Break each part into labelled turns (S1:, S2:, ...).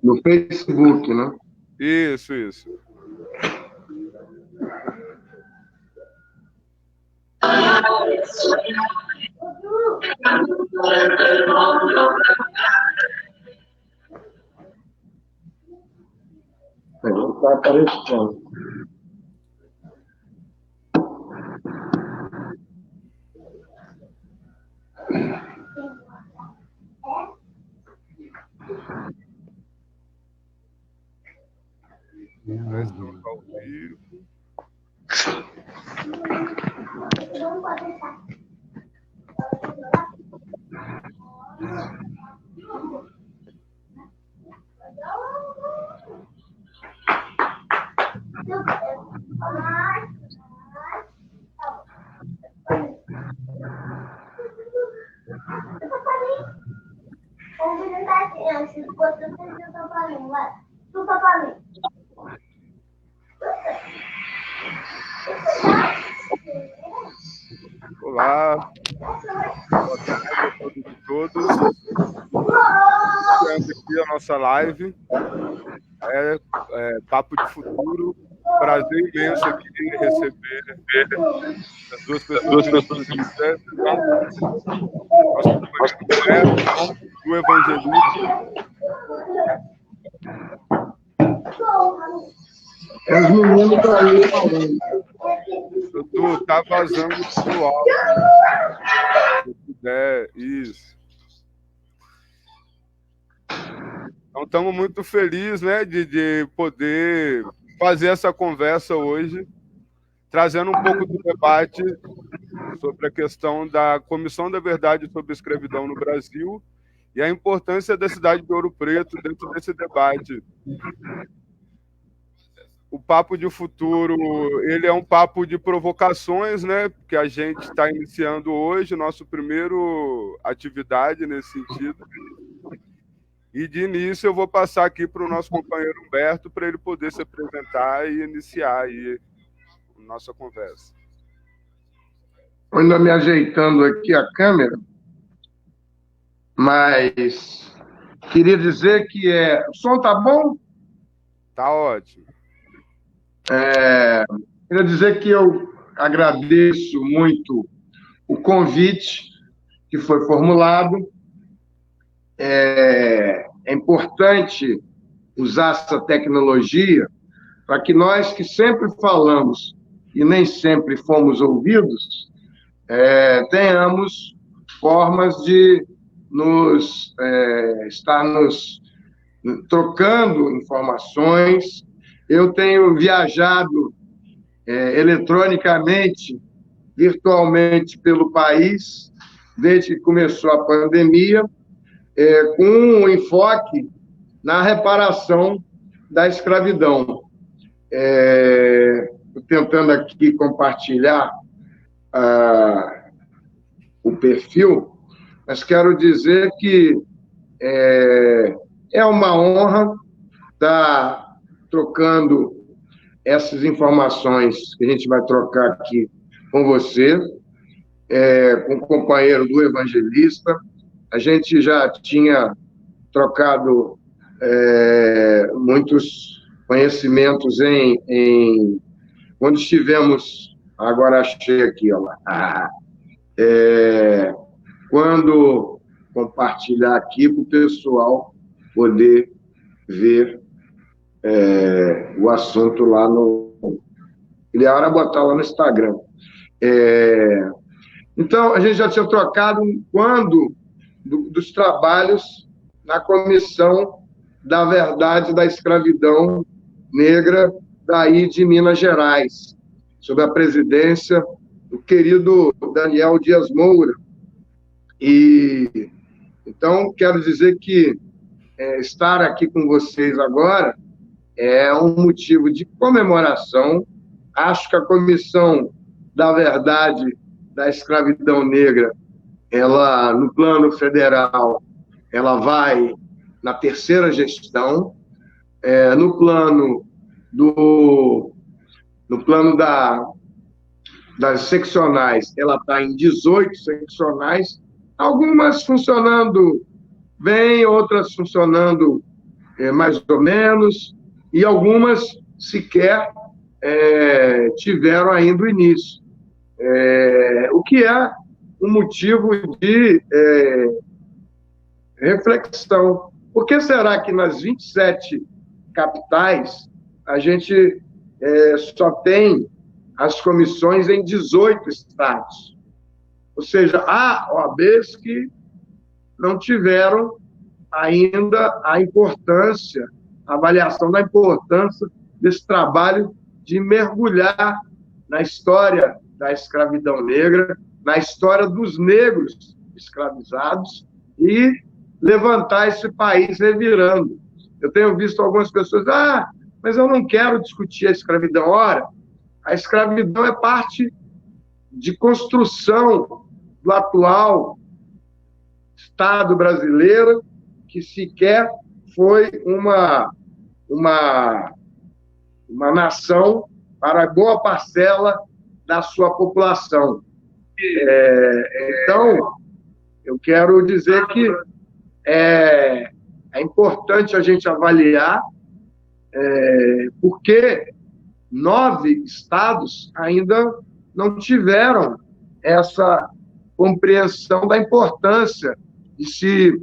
S1: No Facebook, né?
S2: Isso.
S1: Não está aparecendo.
S2: Ao vivo. Olá, boa tarde a todos e todas. Iniciando aqui a nossa live, Papo de Futuro. Prazer imenso aqui receber as duas pessoas que nosso companheiro do Evangelista.
S1: Os meninos estão aí falando.
S2: Dudu, tá vazando o áudio. Se puder, isso. Então, estamos muito felizes, né, de poder fazer essa conversa hoje, trazendo um pouco do debate sobre a questão da Comissão da Verdade sobre a Escravidão no Brasil e a importância da cidade de Ouro Preto dentro desse debate. O Papo de Futuro, ele é um papo de provocações, né, que a gente está iniciando hoje, nosso primeiro atividade nesse sentido. E de início eu vou passar aqui para o nosso companheiro Humberto para ele poder se apresentar e iniciar aí a nossa conversa.
S1: Ainda me ajeitando aqui a câmera, mas queria dizer que o som tá bom?
S2: Tá ótimo.
S1: Queria dizer que eu agradeço muito o convite que foi formulado. É importante usar essa tecnologia para que nós que sempre falamos e nem sempre fomos ouvidos, tenhamos formas de estar nos trocando informações. Eu tenho viajado eletronicamente, virtualmente pelo país, desde que começou a pandemia, com um enfoque na reparação da escravidão. Estou tentando aqui compartilhar o perfil, mas quero dizer que é uma honra estar trocando essas informações que a gente vai trocar aqui com você, com o companheiro do Evangelista. A gente já tinha trocado muitos conhecimentos quando estivemos, agora achei aqui, ó lá, quando compartilhar aqui para o pessoal poder ver o assunto lá no... Ele era botar lá no Instagram. Então, a gente já tinha trocado dos trabalhos na Comissão da Verdade da Escravidão Negra daí de Minas Gerais, sob a presidência do querido Daniel Dias Moura. Então, quero dizer que estar aqui com vocês agora é um motivo de comemoração. Acho que a Comissão da Verdade da Escravidão Negra, ela, no plano federal, ela vai na terceira gestão. No plano das seccionais, ela está em 18 seccionais, algumas funcionando bem, outras funcionando mais ou menos, e algumas sequer tiveram ainda o início. O que é um motivo de reflexão. Por que será que nas 27 capitais a gente só tem as comissões em 18 estados? Ou seja, há OABs que não tiveram ainda a importância, a avaliação da importância desse trabalho de mergulhar na história da escravidão negra, na história dos negros escravizados e levantar esse país revirando. Eu tenho visto algumas pessoas, mas eu não quero discutir a escravidão. Ora, a escravidão é parte de construção do atual Estado brasileiro, que sequer foi uma nação para boa parcela da sua população. Então, eu quero dizer que é importante a gente avaliar porque 9 estados ainda não tiveram essa compreensão da importância de se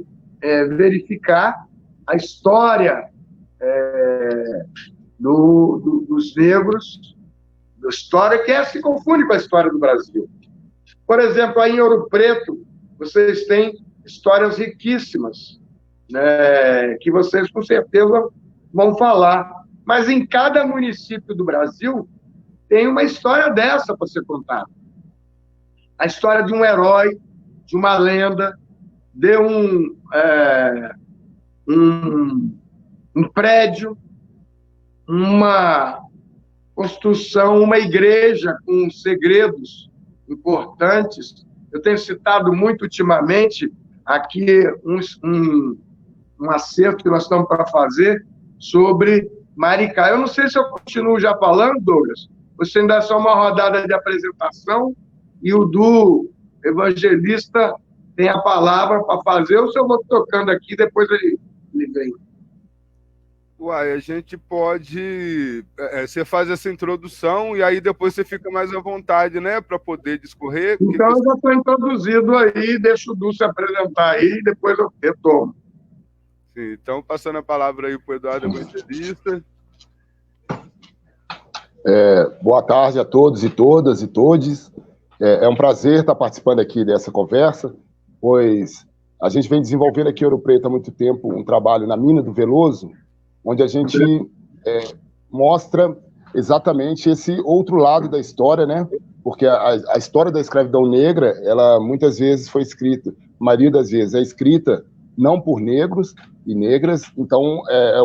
S1: verificar a história dos negros, da história que se confunde com a história do Brasil. Por exemplo, aí em Ouro Preto, vocês têm histórias riquíssimas, né, que vocês com certeza vão falar. Mas em cada município do Brasil tem uma história dessa para ser contada. A história de um herói, de uma lenda, de um prédio, uma construção, uma igreja com segredos importantes. Eu tenho citado muito ultimamente aqui um acerto que nós estamos para fazer sobre Maricá. Eu não sei se eu continuo já falando, Douglas, você ainda é só uma rodada de apresentação e o do evangelista tem a palavra para fazer, ou se eu vou tocando aqui, depois ele vem.
S2: Uai, a gente pode... você faz essa introdução e aí depois você fica mais à vontade, né, para poder discorrer.
S1: Então, eu já estou introduzido aí, deixo o Du se apresentar aí e depois eu retomo.
S2: Sim, então, passando a palavra aí para o Eduardo Evangelista.
S3: Boa tarde a todos e todas e todes. É um prazer estar participando aqui dessa conversa, pois a gente vem desenvolvendo aqui em Ouro Preto há muito tempo um trabalho na Mina do Veloso, onde a gente mostra exatamente esse outro lado da história, né? Porque a história da escravidão negra, ela muitas vezes foi escrita, a maioria das vezes é escrita não por negros e negras, então é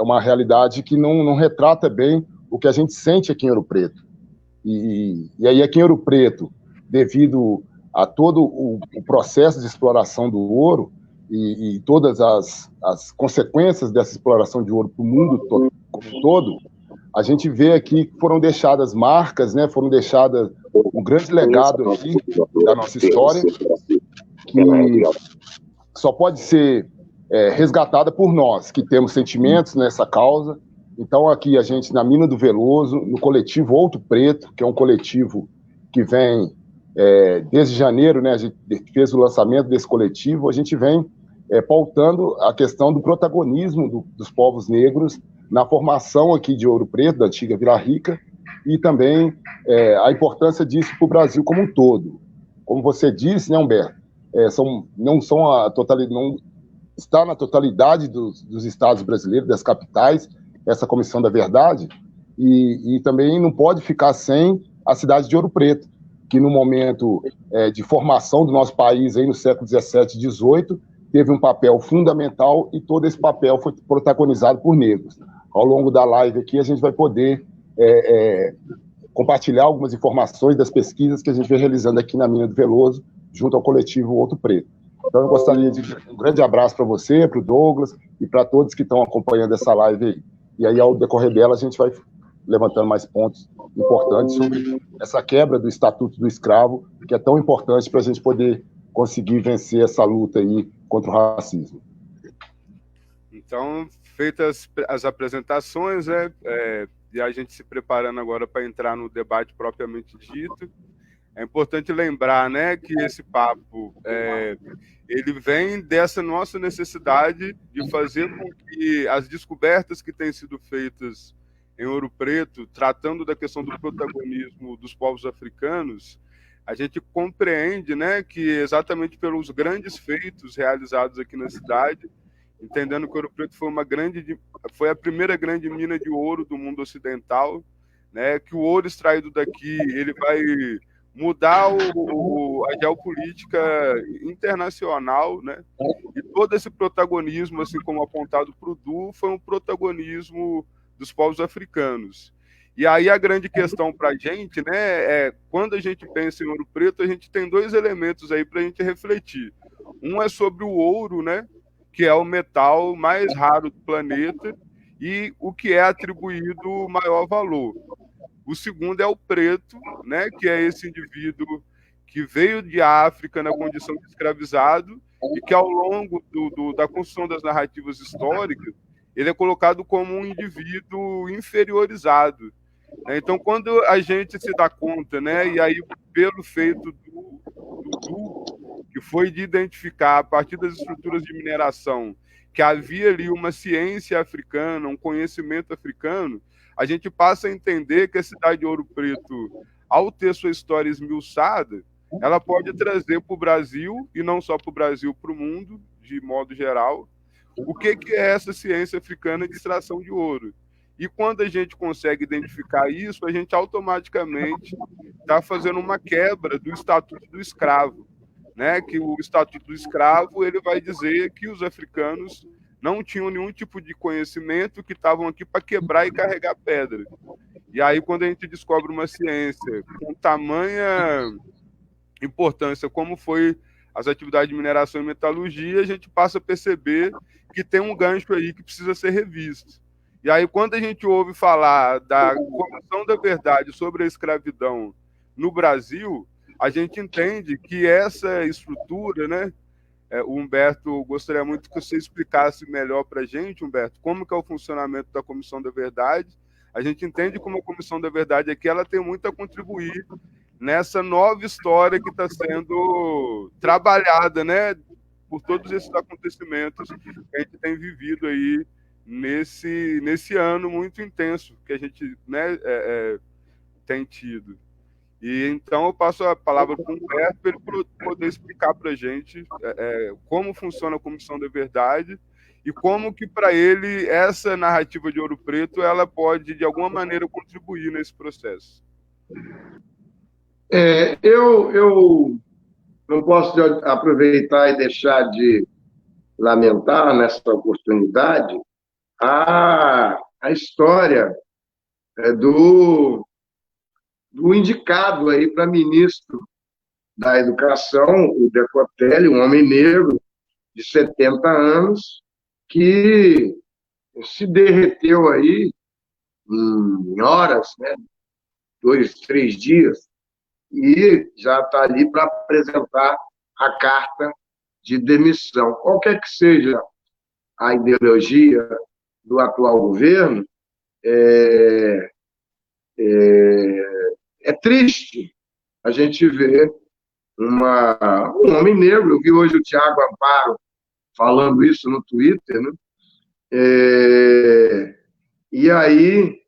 S3: uma realidade que não retrata bem o que a gente sente aqui em Ouro Preto. E aí aqui em Ouro Preto, devido a todo o processo de exploração do ouro e todas as consequências dessa exploração de ouro para o mundo como um todo, a gente vê aqui que foram deixadas marcas, né, foram deixadas um grande legado aqui da nossa história, que só pode ser resgatada por nós, que temos sentimentos nessa causa. Então, aqui a gente, na Mina do Veloso, no coletivo Outo Preto, que é um coletivo que vem desde janeiro, né, a gente fez o lançamento desse coletivo, a gente vem pautando a questão do protagonismo dos povos negros na formação aqui de Ouro Preto, da antiga Vila Rica, e também a importância disso para o Brasil como um todo. Como você disse, né, Humberto, não está na totalidade dos estados brasileiros, das capitais, essa Comissão da Verdade, e também não pode ficar sem a cidade de Ouro Preto, que no momento de formação do nosso país, aí no século XVII e XVIII, teve um papel fundamental e todo esse papel foi protagonizado por negros. Ao longo da live aqui, a gente vai poder compartilhar algumas informações das pesquisas que a gente vem realizando aqui na Mina do Veloso, junto ao coletivo Outo Preto. Então, eu gostaria de dar um grande abraço para você, para o Douglas e para todos que estão acompanhando essa live aí. E aí, ao decorrer dela, a gente vai levantando mais pontos importantes sobre essa quebra do Estatuto do Escravo, que é tão importante para a gente poder conseguir vencer essa luta aí contra o racismo.
S2: Então, feitas as apresentações, né, e a gente se preparando agora para entrar no debate propriamente dito, é importante lembrar, né, que esse papo ele vem dessa nossa necessidade de fazer com que as descobertas que têm sido feitas em Ouro Preto, tratando da questão do protagonismo dos povos africanos, a gente compreende, né, que exatamente pelos grandes feitos realizados aqui na cidade, entendendo que Ouro Preto foi a primeira grande mina de ouro do mundo ocidental, né, que o ouro extraído daqui ele vai mudar a geopolítica internacional, né? E todo esse protagonismo, assim como apontado por Du, foi um protagonismo dos povos africanos. E aí a grande questão para a gente, né, quando a gente pensa em Ouro Preto, a gente tem dois elementos aí para a gente refletir. Um é sobre o ouro, né, que é o metal mais raro do planeta e o que é atribuído maior valor. O segundo é o preto, né, que é esse indivíduo que veio de África na condição de escravizado e que, ao longo da construção das narrativas históricas, ele é colocado como um indivíduo inferiorizado. Então, quando a gente se dá conta, né, e aí pelo feito que foi de identificar, a partir das estruturas de mineração, que havia ali uma ciência africana, um conhecimento africano, a gente passa a entender que a cidade de Ouro Preto, ao ter sua história esmiuçada, ela pode trazer para o Brasil, e não só para o Brasil, para o mundo, de modo geral, o que é essa ciência africana de extração de ouro. E quando a gente consegue identificar isso, a gente automaticamente está fazendo uma quebra do Estatuto do Escravo, né? Que o Estatuto do Escravo ele vai dizer que os africanos não tinham nenhum tipo de conhecimento, que estavam aqui para quebrar e carregar pedra. E aí, quando a gente descobre uma ciência com tamanha importância, como foi as atividades de mineração e metalurgia, a gente passa a perceber que tem um gancho aí que precisa ser revisto. E aí, quando a gente ouve falar da Comissão da Verdade sobre a escravidão no Brasil, a gente entende que essa estrutura, né, o Humberto, gostaria muito que você explicasse melhor para a gente, Humberto, como que é o funcionamento da Comissão da Verdade. A gente entende como a Comissão da Verdade aqui ela tem muito a contribuir nessa nova história que está sendo trabalhada, né, por todos esses acontecimentos que a gente tem vivido aí nesse ano muito intenso que a gente, né, tem tido. E então eu passo a palavra para o Humberto para ele poder explicar para a gente como funciona a Comissão da Verdade e como que para ele essa narrativa de Ouro Preto ela pode de alguma maneira contribuir nesse processo.
S1: Eu não posso aproveitar e deixar de lamentar nessa oportunidade a história do indicado aí para ministro da Educação, o Decotelli, um homem negro de 70 anos, que se derreteu aí em horas, né, 2, 3 dias, e já está ali para apresentar a carta de demissão. Qualquer que seja a ideologia do atual governo, é triste a gente ver um homem negro. Eu vi hoje o Tiago Amparo falando isso no Twitter, né? E aí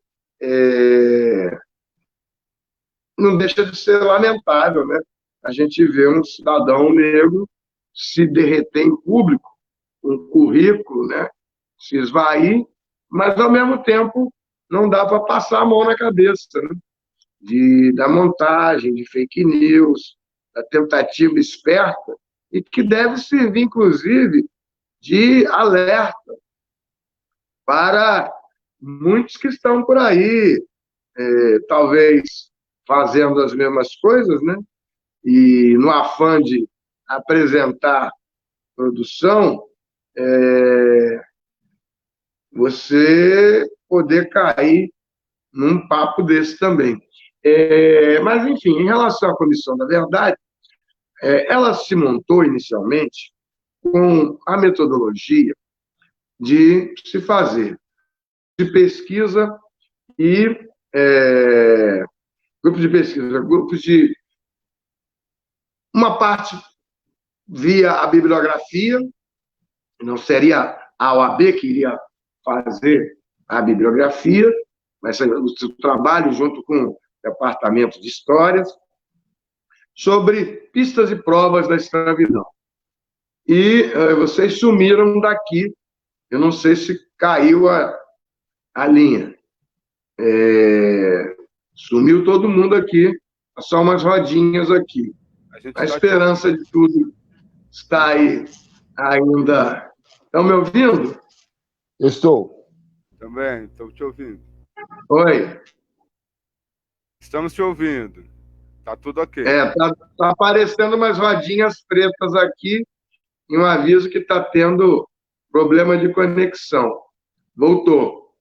S1: não deixa de ser lamentável, né? A gente vê um cidadão negro se derreter em público, um currículo, né, se esvair, mas, ao mesmo tempo, não dá para passar a mão na cabeça, né? Da montagem, de fake news, da tentativa esperta, e que deve servir, inclusive, de alerta para muitos que estão por aí, talvez fazendo as mesmas coisas, né? E no afã de apresentar produção, você poder cair num papo desse também. Mas, enfim, em relação à Comissão da Verdade, ela se montou inicialmente com a metodologia de se fazer. De pesquisa e grupos de pesquisa, grupos de uma parte via a bibliografia, não seria a OAB que iria fazer a bibliografia, mas o trabalho junto com o Departamento de Histórias, sobre pistas e provas da escravidão. E vocês sumiram daqui, eu não sei se caiu a linha. Sumiu todo mundo aqui, só umas rodinhas aqui. A esperança de tudo está aí ainda. Estão me ouvindo?
S3: Eu estou.
S2: Também, estou te ouvindo.
S1: Oi.
S2: Estamos te ouvindo. Tá tudo ok.
S1: Tá aparecendo umas rodinhas pretas aqui e um aviso que está tendo problema de conexão. Voltou.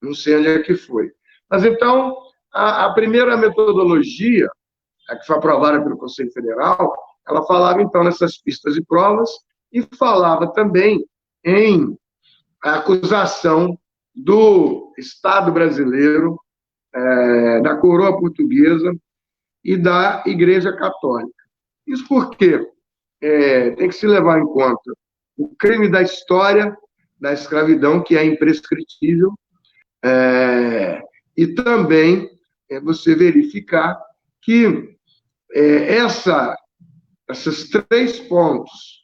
S1: Não sei onde é que foi. Mas, então, a primeira metodologia, a que foi aprovada pelo Conselho Federal, ela falava, então, nessas pistas e provas e falava também em acusação do Estado brasileiro, da coroa portuguesa e da Igreja Católica. Isso porque tem que se levar em conta o crime da história da escravidão, que é imprescritível, e também você verificar que esses 3 pontos,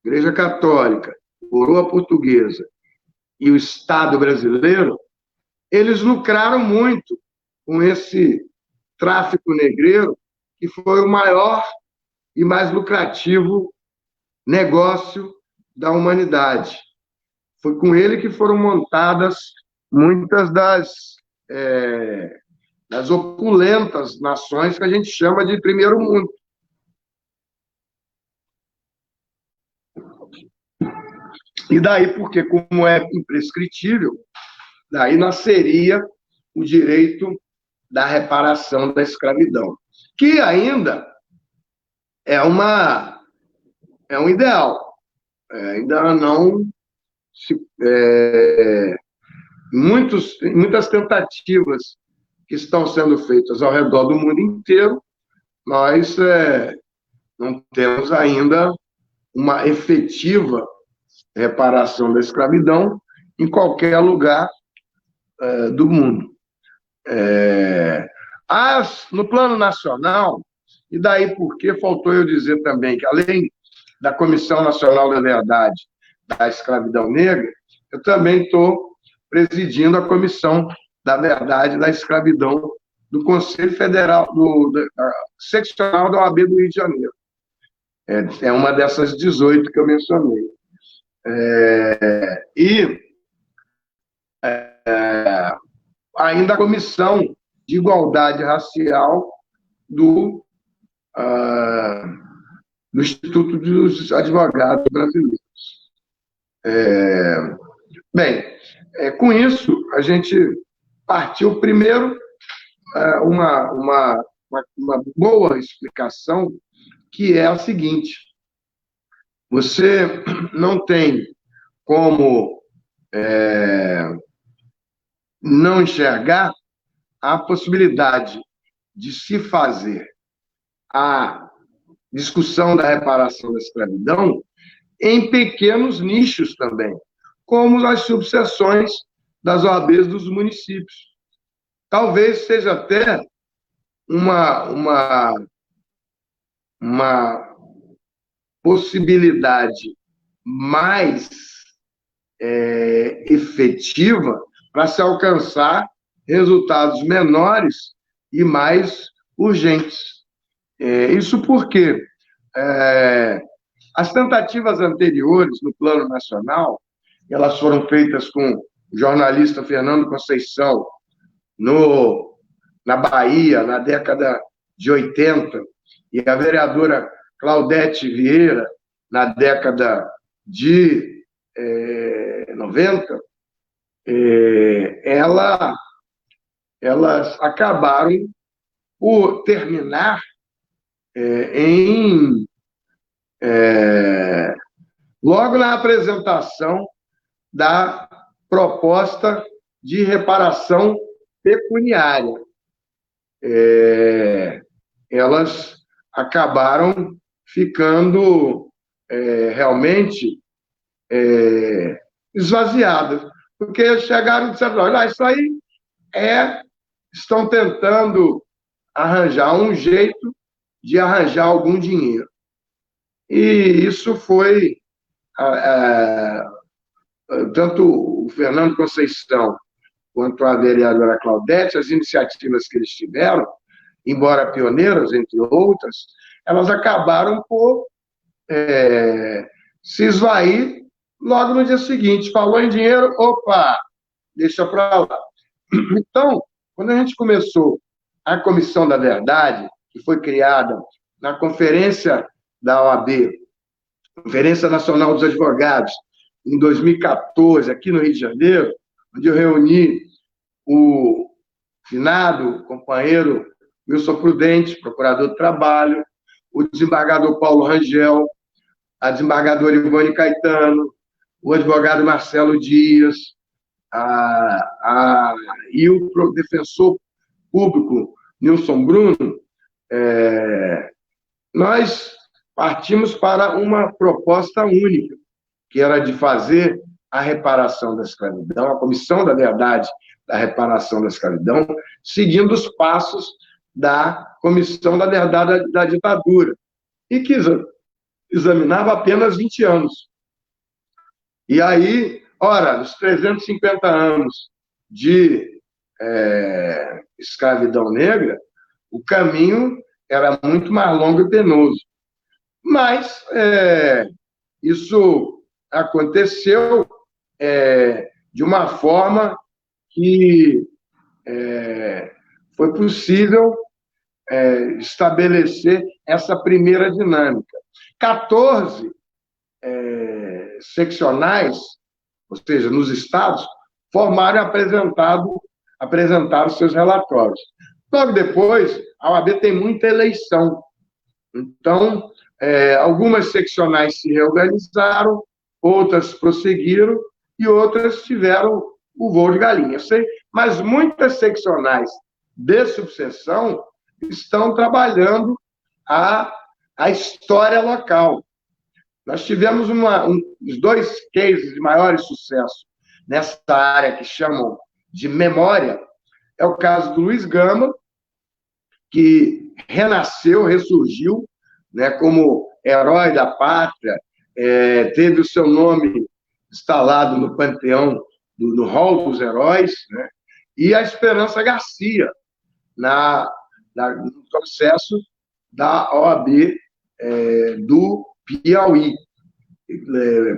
S1: Igreja Católica, coroa portuguesa e o Estado brasileiro, eles lucraram muito com esse tráfico negreiro, que foi o maior e mais lucrativo negócio da humanidade. Foi com ele que foram montadas muitas das opulentas nações que a gente chama de primeiro mundo. E daí, porque como é imprescritível, daí nasceria o direito da reparação da escravidão, que ainda é um ideal. Ainda não muitas tentativas que estão sendo feitas ao redor do mundo inteiro, nós não temos ainda uma efetiva reparação da escravidão em qualquer lugar do mundo. No plano nacional, e daí porque faltou eu dizer também que, além da Comissão Nacional da Verdade da Escravidão Negra, eu também estou presidindo a Comissão da Verdade da Escravidão do Conselho Federal, seccional da OAB do Rio de Janeiro. É uma dessas 18 que eu mencionei. Ainda a Comissão de Igualdade Racial do Instituto dos Advogados Brasileiros. Com isso, a gente partiu primeiro uma boa explicação, que é a seguinte: você não tem como não enxergar a possibilidade de se fazer a discussão da reparação da escravidão em pequenos nichos também, como as subseções das OABs dos municípios. Talvez seja até uma possibilidade mais efetiva para se alcançar resultados menores e mais urgentes. Isso porque as tentativas anteriores no plano nacional, elas foram feitas com o jornalista Fernando Conceição na Bahia, na década de 80, e a vereadora Claudete Vieira, na década de 90, elas acabaram por terminar logo na apresentação da proposta de reparação pecuniária. Elas acabaram ficando realmente esvaziadas, porque chegaram e disseram, olha, isso aí estão tentando arranjar um jeito de arranjar algum dinheiro. E isso foi, tanto o Fernando Conceição quanto a vereadora Claudete, as iniciativas que eles tiveram, embora pioneiras, entre outras, elas acabaram por se esvair logo no dia seguinte. Falou em dinheiro, opa, deixa para lá. Então, quando a gente começou a Comissão da Verdade, que foi criada na Conferência da OAB, Conferência Nacional dos Advogados, em 2014, aqui no Rio de Janeiro, onde eu reuni o finado companheiro Wilson Prudente, procurador do Trabalho, o desembargador Paulo Rangel, a desembargadora Ivone Caetano, o advogado Marcelo Dias, e o defensor público Nilson Bruno, nós partimos para uma proposta única, que era de fazer a reparação da escravidão, a Comissão da Verdade da Reparação da Escravidão, seguindo os passos da Comissão da Verdade da Ditadura, e que examinava apenas 20 anos. E aí, ora, nos 350 anos de escravidão negra, o caminho era muito mais longo e penoso. Mas isso aconteceu de uma forma que foi possível estabelecer essa primeira dinâmica. 14 seccionais, ou seja, nos estados, formaram e apresentaram seus relatórios. Logo depois, a OAB tem muita eleição. Então, algumas seccionais se reorganizaram, outras prosseguiram e outras tiveram o voo de galinha. Mas muitas seccionais de subseção estão trabalhando a história local. Nós tivemos os 2 cases de maior sucesso nessa área que chamam de memória. É o caso do Luiz Gama, que renasceu, ressurgiu, né, como herói da pátria, teve o seu nome instalado no panteão, no hall dos heróis, né, e a Esperança Garcia, no processo da OAB do Piauí,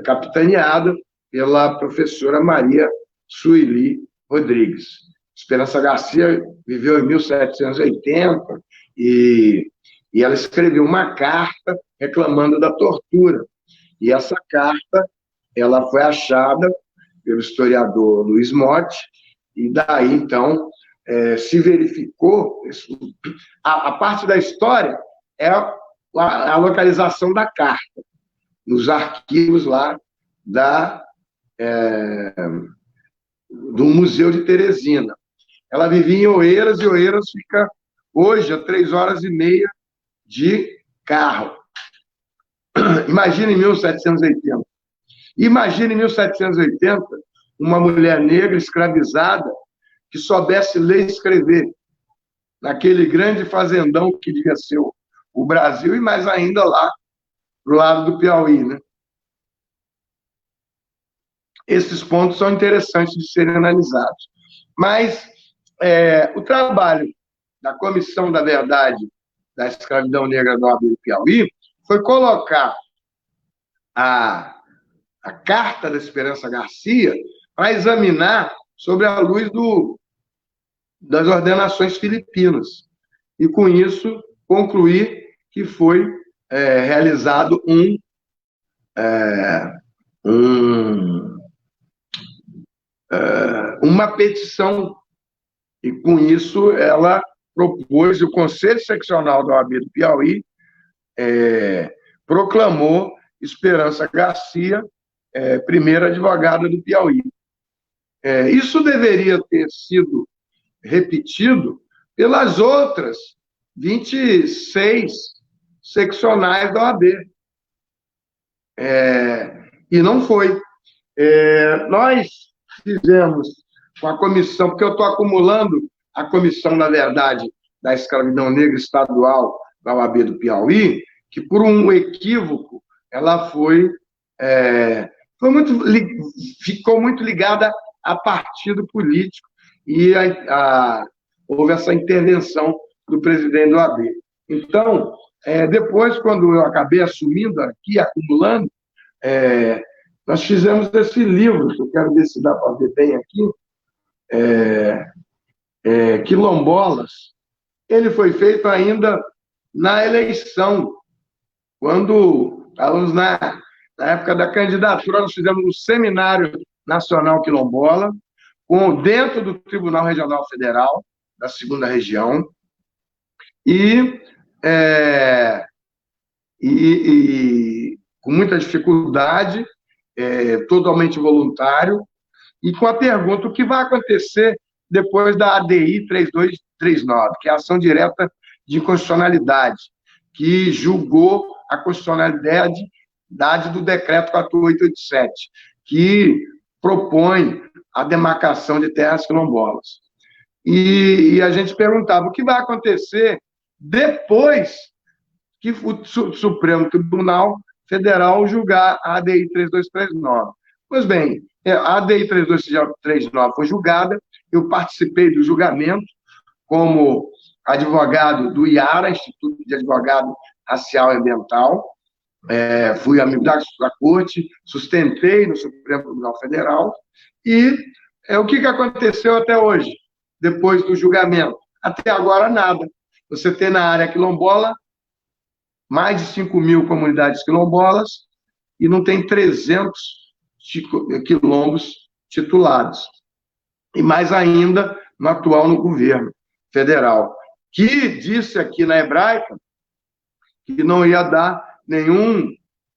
S1: capitaneada pela professora Maria Sueli Rodrigues. Esperança Garcia viveu em 1780 e ela escreveu uma carta reclamando da tortura. E essa carta ela foi achada pelo historiador Luiz Motti, e daí, então, se verificou... A parte da história é a localização da carta, nos arquivos lá do Museu de Teresina. Ela vivia em Oeiras, e Oeiras fica, hoje, a 3h30 de carro. Imagine em 1780. Imagine em 1780 uma mulher negra escravizada que soubesse ler e escrever naquele grande fazendão que devia ser o Brasil, e mais ainda lá do lado do Piauí, né? Esses pontos são interessantes de serem analisados. Mas o trabalho da Comissão da Verdade da Escravidão Negra do OAB do Piauí foi colocar a Carta da Esperança Garcia para examinar sobre a luz das ordenações filipinas. E, com isso, concluir que foi realizado uma petição, e, com isso, ela propôs, o Conselho Seccional da OAB do Piauí proclamou Esperança Garcia primeira advogada do Piauí. Isso deveria ter sido repetido pelas outras 26 seccionais da OAB. E não foi. Nós fizemos com a comissão, porque eu estou acumulando a comissão, na verdade, da escravidão negra estadual da OAB do Piauí, que por um equívoco ela ficou muito ligada a partido político e houve essa intervenção do presidente do OAB. Então, depois, quando eu acabei assumindo aqui, acumulando, nós fizemos esse livro, que eu quero ver se dá para ver bem aqui, Quilombolas. Ele foi feito ainda na eleição, quando estávamos na época da candidatura, nós fizemos um seminário nacional quilombola, dentro do Tribunal Regional Federal, da 2ª Região, e com muita dificuldade, totalmente voluntário, e com a pergunta: o que vai acontecer depois da ADI 3239, que é a ação direta de inconstitucionalidade, que julgou a constitucionalidade do decreto 4887, que propõe a demarcação de terras quilombolas. E a gente perguntava: o que vai acontecer depois que o Supremo Tribunal Federal julgar a ADI 3239? Pois bem, a ADI 3239 foi julgada, eu participei do julgamento como advogado do IARA, Instituto de Advogado Racial e Ambiental, fui amigo da corte, sustentei no Supremo Tribunal Federal, e o que aconteceu até hoje, depois do julgamento? Até agora, nada. Você tem na área quilombola mais de 5.000 comunidades quilombolas e não tem 300 quilombos titulados. E mais ainda no governo federal, que disse aqui na Hebraica que não ia dar nenhum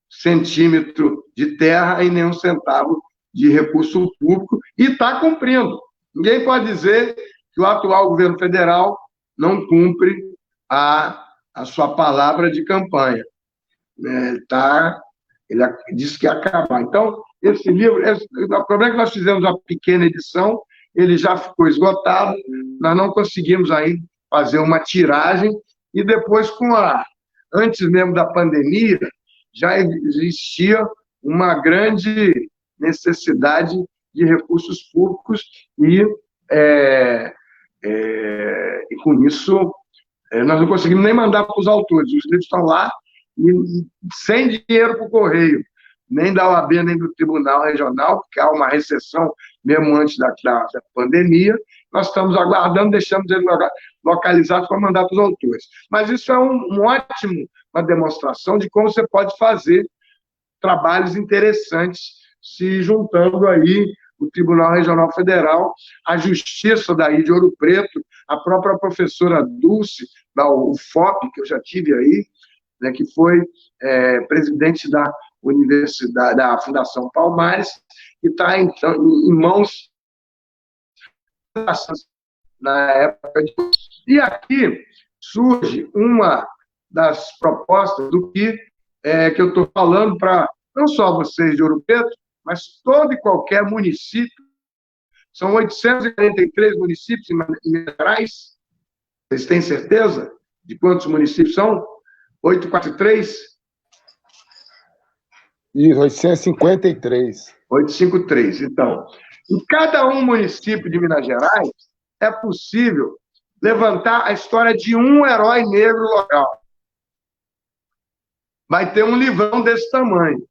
S1: centímetro de terra e nenhum centavo de recurso público, e está cumprindo. Ninguém pode dizer que o atual governo federal não cumpre a sua palavra de campanha. Ele disse que ia acabar. Então, esse livro, o problema é que nós fizemos uma pequena edição, ele já ficou esgotado, nós não conseguimos ainda fazer uma tiragem, e depois, antes mesmo da pandemia, já existia uma grande necessidade de recursos públicos, e com isso nós não conseguimos nem mandar para os autores. Os livros estão lá, e sem dinheiro para o correio, nem da OAB, nem do Tribunal Regional, porque há uma recessão mesmo antes da pandemia. Nós estamos aguardando, deixamos eles localizados para mandar para os autores. Mas isso é uma demonstração de como você pode fazer trabalhos interessantes, se juntando aí o Tribunal Regional Federal, a Justiça daí de Ouro Preto, a própria professora Dulce, da UFOP, que eu já tive aí, né, que foi presidente da Universidade, da Fundação Palmares, que está então, em mãos na época de... E aqui surge uma das propostas do que eu estou falando para não só vocês de Ouro Preto, mas todo e qualquer município. São 843 municípios em Minas Gerais. Vocês têm certeza de quantos municípios são? 843?
S3: Isso, 853.
S1: 853. Então, em cada município de Minas Gerais, é possível levantar a história de um herói negro local. Vai ter um livrão desse tamanho.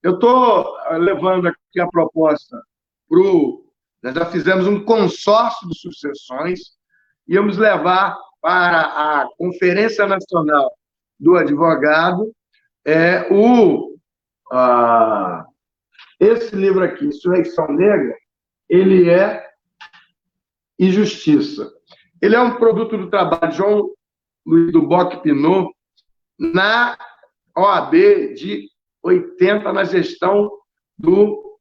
S1: Eu estou levando aqui a proposta para o... Nós já fizemos um consórcio de sucessões, íamos levar para a Conferência Nacional do Advogado esse livro aqui, Insurreição Negra, ele é Injustiça. Ele é um produto do trabalho de João Luiz do Boc Pinot na OAB de 80, na gestão do,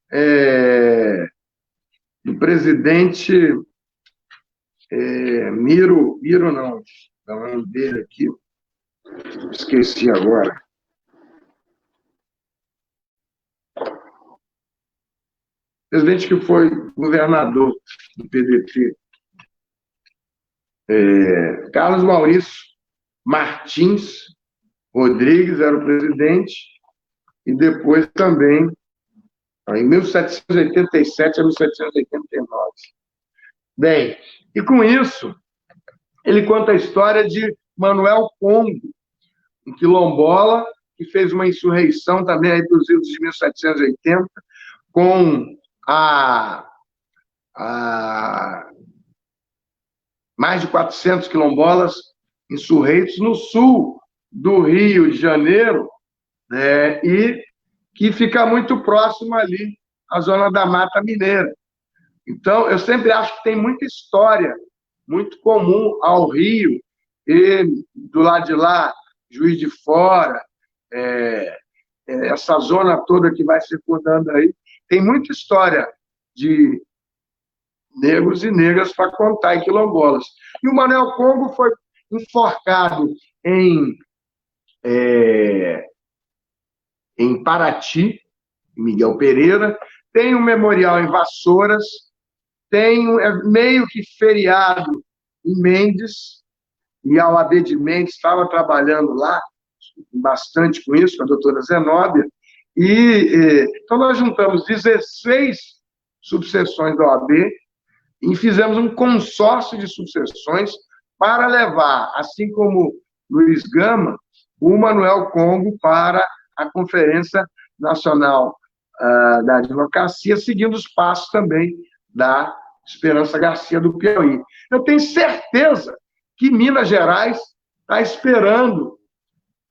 S1: do presidente Miro não, dá o nome dele aqui, esqueci agora. Presidente que foi governador do PDT, Carlos Maurício Martins Rodrigues era o presidente, e depois também, em 1787 a 1789. Bem, e com isso, ele conta a história de Manuel Congo, um quilombola que fez uma insurreição também aí dos idos de 1780, com mais de 400 quilombolas insurreitos no sul do Rio de Janeiro, e que fica muito próximo ali à zona da Mata Mineira. Então, eu sempre acho que tem muita história muito comum ao Rio, e do lado de lá, Juiz de Fora, essa zona toda que vai circundando aí, tem muita história de negros e negras para contar em quilombolas. E o Manuel Congo foi enforcado em Paraty, Miguel Pereira, tem um memorial em Vassouras, tem meio que feriado em Mendes, e a OAB de Mendes estava trabalhando lá bastante com isso, com a doutora Zenóbia, e então nós juntamos 16 subseções da OAB e fizemos um consórcio de subseções para levar, assim como Luiz Gama, o Manuel Congo para a Conferência Nacional da Advocacia, seguindo os passos também da Esperança Garcia do Piauí. Eu tenho certeza que Minas Gerais está esperando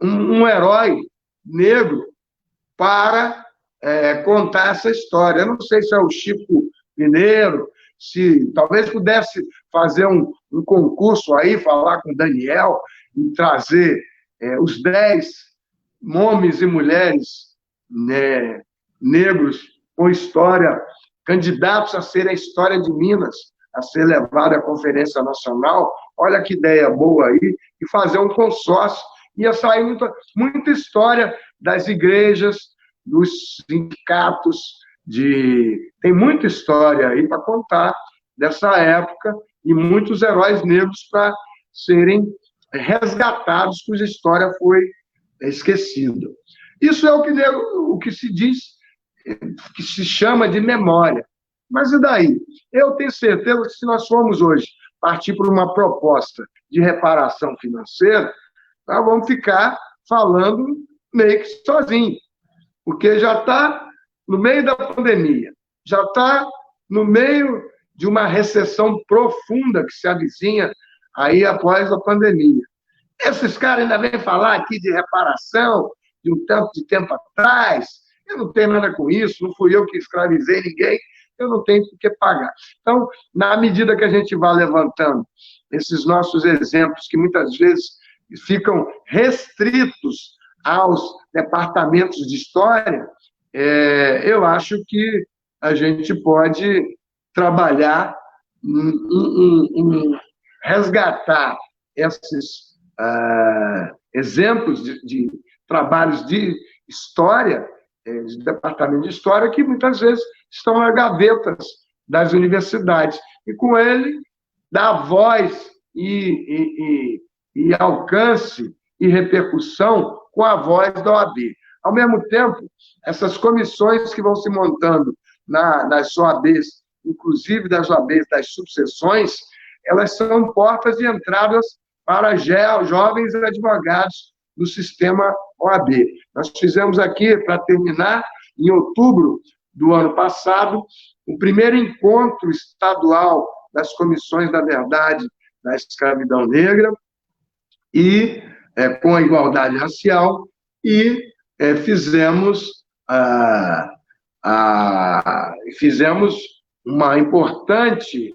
S1: um herói negro para contar essa história. Eu não sei se é o Chico Mineiro, se talvez pudesse fazer um concurso aí, falar com o Daniel e trazer os 10 homens e mulheres negros com história, candidatos a ser a história de Minas, a ser levada à Conferência Nacional. Olha que ideia boa aí, e fazer um consórcio. Ia sair muita história das igrejas, dos sindicatos, tem muita história aí para contar dessa época, e muitos heróis negros para serem resgatados, cuja história foi esquecida. Isso é o que se diz, que se chama de memória. Mas e daí? Eu tenho certeza que se nós formos hoje partir por uma proposta de reparação financeira, nós vamos ficar falando meio que sozinho, porque já está no meio da pandemia, já está no meio de uma recessão profunda que se avizinha aí após a pandemia. Esses caras ainda vêm falar aqui de reparação de um tanto de tempo atrás. Eu não tenho nada com isso, não fui eu que escravizei ninguém, eu não tenho por que pagar. Então, na medida que a gente vai levantando esses nossos exemplos, que muitas vezes ficam restritos aos departamentos de história, eu acho que a gente pode trabalhar em resgatar esses exemplos de trabalhos de história, de departamento de história, que muitas vezes estão nas gavetas das universidades. E com ele, dar voz e alcance e repercussão com a voz da OAB. Ao mesmo tempo, essas comissões que vão se montando nas OABs, inclusive das OABs das subseções, elas são portas de entradas para jovens advogados do sistema OAB. Nós fizemos aqui, para terminar, em outubro do ano passado, o primeiro encontro estadual das comissões da verdade da escravidão negra, e com a igualdade racial, e fizemos uma importante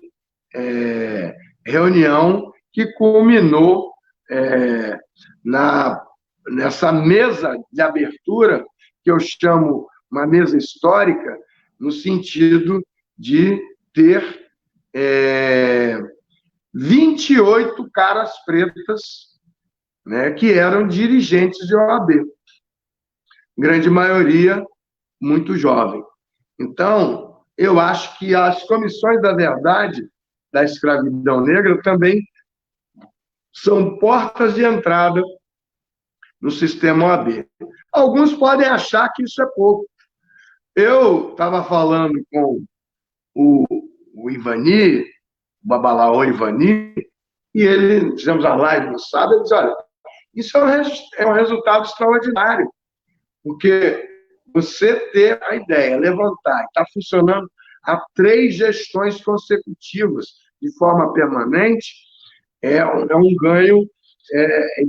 S1: reunião que culminou nessa mesa de abertura, que eu chamo uma mesa histórica no sentido de ter 28 caras pretas, né, que eram dirigentes de OAB. Grande maioria muito jovem. Então, eu acho que as comissões da verdade da escravidão negra também são portas de entrada no sistema OAB. Alguns podem achar que isso é pouco. Eu estava falando com o Ivani, o Babalaô Ivani, e ele, fizemos a live no sábado, ele disse, olha, isso é um resultado extraordinário, porque você ter a ideia, levantar, está funcionando há 3 gestões consecutivas de forma permanente, é um ganho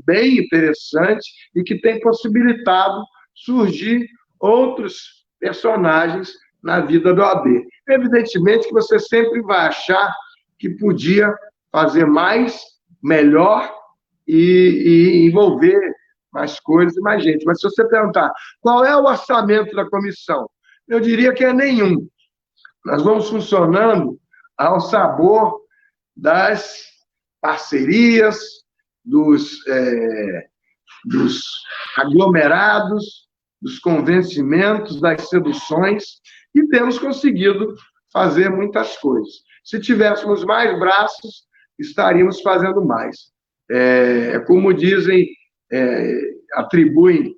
S1: bem interessante e que tem possibilitado surgir outros personagens na vida do OAB. Evidentemente que você sempre vai achar que podia fazer mais, melhor e envolver mais coisas e mais gente. Mas se você perguntar qual é o orçamento da comissão, eu diria que é nenhum. Nós vamos funcionando ao sabor das parcerias, dos aglomerados, dos convencimentos, das seduções, e temos conseguido fazer muitas coisas. Se tivéssemos mais braços, estaríamos fazendo mais. Como dizem, atribuem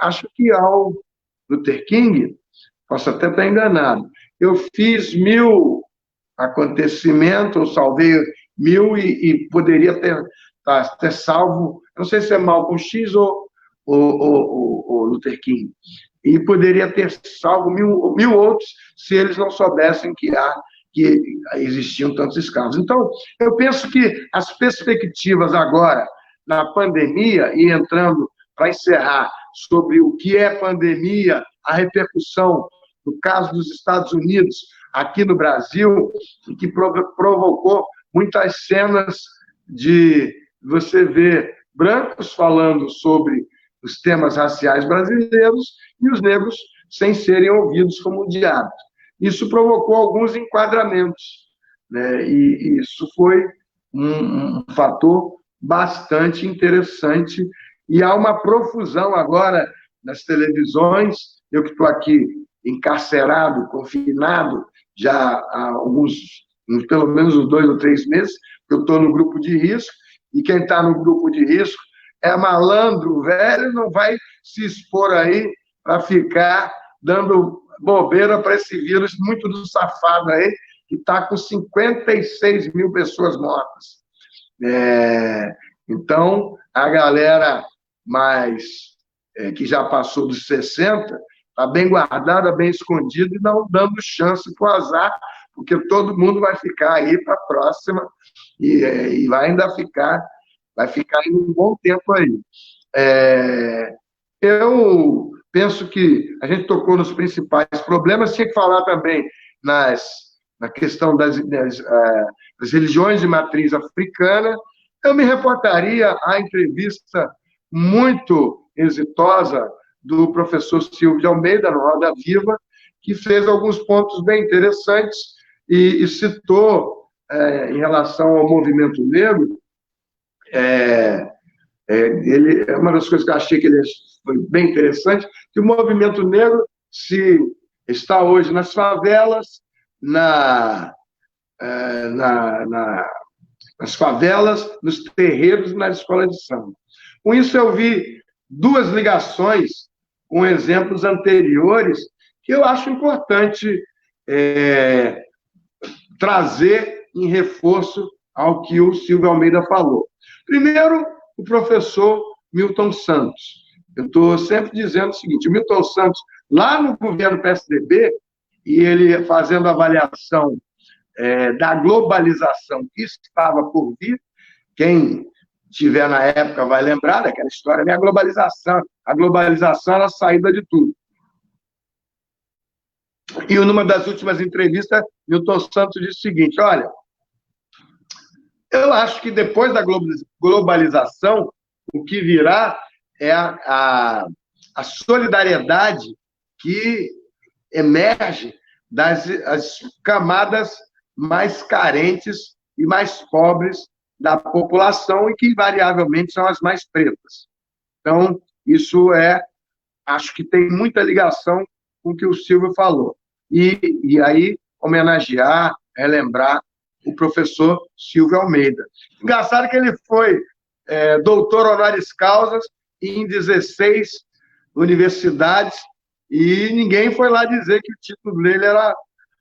S1: acho que ao Luther King, posso até estar enganado, eu fiz 1000 acontecimentos, eu salvei 1000 e poderia ter salvo, não sei se é Malcolm X ou Luther King, e poderia ter salvo 1000 outros se eles não soubessem que existiam tantos escravos. Então, eu penso que as perspectivas agora, na pandemia, e entrando para encerrar sobre o que é pandemia, a repercussão no caso dos Estados Unidos, aqui no Brasil, e que provocou muitas cenas de você ver brancos falando sobre os temas raciais brasileiros e os negros sem serem ouvidos como de hábito. Isso provocou alguns enquadramentos, né? E isso foi um fator bastante interessante. E há uma profusão agora nas televisões. Eu que estou aqui encarcerado, confinado, já há pelo menos uns 2 ou 3 meses, que eu estou no grupo de risco, e quem está no grupo de risco é malandro, velho, não vai se expor aí para ficar dando bobeira para esse vírus muito do safado aí, que está com 56 mil pessoas mortas. Então, a galera que já passou dos 60 está bem guardada, bem escondida e não dando chance para o azar, porque todo mundo vai ficar aí para a próxima e vai ficar ainda um bom tempo aí. Eu penso que a gente tocou nos principais problemas, tinha que falar também na questão das religiões de matriz africana. Eu me reportaria à entrevista muito exitosa do professor Silvio de Almeida, no Roda Viva, que fez alguns pontos bem interessantes e citou, em relação ao movimento negro, uma das coisas que eu achei que ele foi bem interessante, que o movimento negro está hoje nas favelas, nas nos terreiros e nas escolas de samba. Com isso, eu vi 2 ligações com exemplos anteriores que eu acho importante trazer em reforço ao que o Silvio Almeida falou. Primeiro, o professor Milton Santos. Eu estou sempre dizendo o seguinte, o Milton Santos, lá no governo PSDB, e ele fazendo avaliação da globalização que estava por vir, quem tiver na época vai lembrar daquela história, né? A globalização era a saída de tudo. E numa das últimas entrevistas, Milton Santos disse o seguinte, olha, eu acho que depois da globalização, o que virá é a a solidariedade que emerge das camadas mais carentes e mais pobres da população e que, invariavelmente, são as mais pretas. Então, isso acho que tem muita ligação com o que o Silvio falou. E aí, homenagear, relembrar o professor Silvio Almeida. Engraçado que ele foi doutor honoris causa em 16 universidades e ninguém foi lá dizer que o título dele era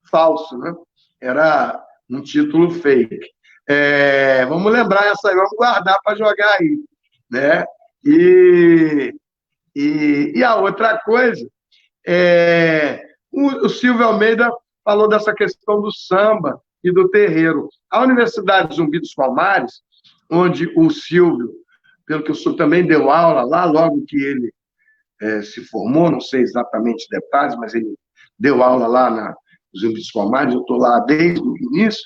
S1: falso, né? Era um título fake. Vamos lembrar essa aí, vamos guardar para jogar aí, né? E a outra coisa, o Silvio Almeida falou dessa questão do samba e do terreiro. A Universidade Zumbi dos Palmares, onde o Silvio, pelo que eu sou, também deu aula lá, logo que ele se formou, não sei exatamente detalhes, mas ele deu aula lá na Zumbi dos Palmares, eu estou lá desde o início,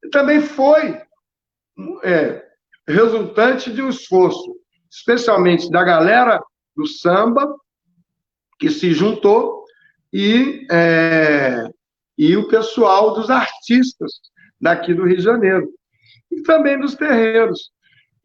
S1: e também foi resultante de um esforço, especialmente da galera do samba, que se juntou, e o pessoal dos artistas daqui do Rio de Janeiro, e também dos terreiros.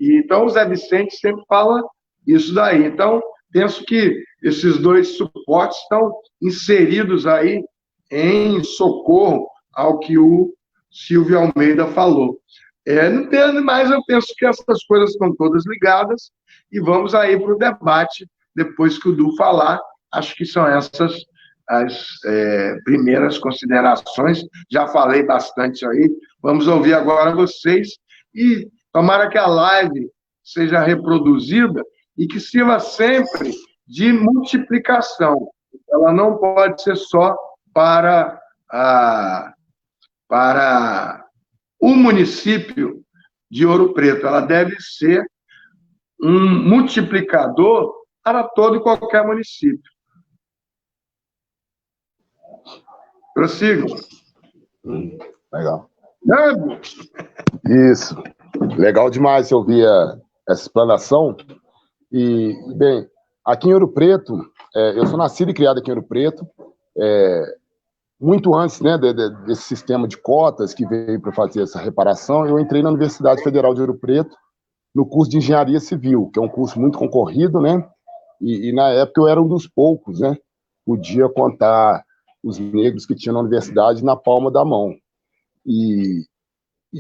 S1: Então, o Zé Vicente sempre fala isso daí. Então, penso que esses dois suportes estão inseridos aí em socorro ao que o Silvio Almeida falou. Não entendo, mas eu penso que essas coisas estão todas ligadas e vamos aí para o debate depois que o Du falar. Acho que são essas as primeiras considerações. Já falei bastante aí. Vamos ouvir agora vocês e tomara que a live seja reproduzida e que sirva sempre de multiplicação. Ela não pode ser só para o município de Ouro Preto. Ela deve ser um multiplicador para todo e qualquer município. Prossigo.
S3: Legal. Isso. Legal demais ouvir essa explanação. E, bem, aqui em Ouro Preto, eu sou nascido e criado aqui em Ouro Preto, muito antes, né, desse sistema de cotas que veio para fazer essa reparação, eu entrei na Universidade Federal de Ouro Preto, no curso de Engenharia Civil, que é um curso muito concorrido, né, e na época eu era um dos poucos, né, podia contar os negros que tinham na universidade na palma da mão. E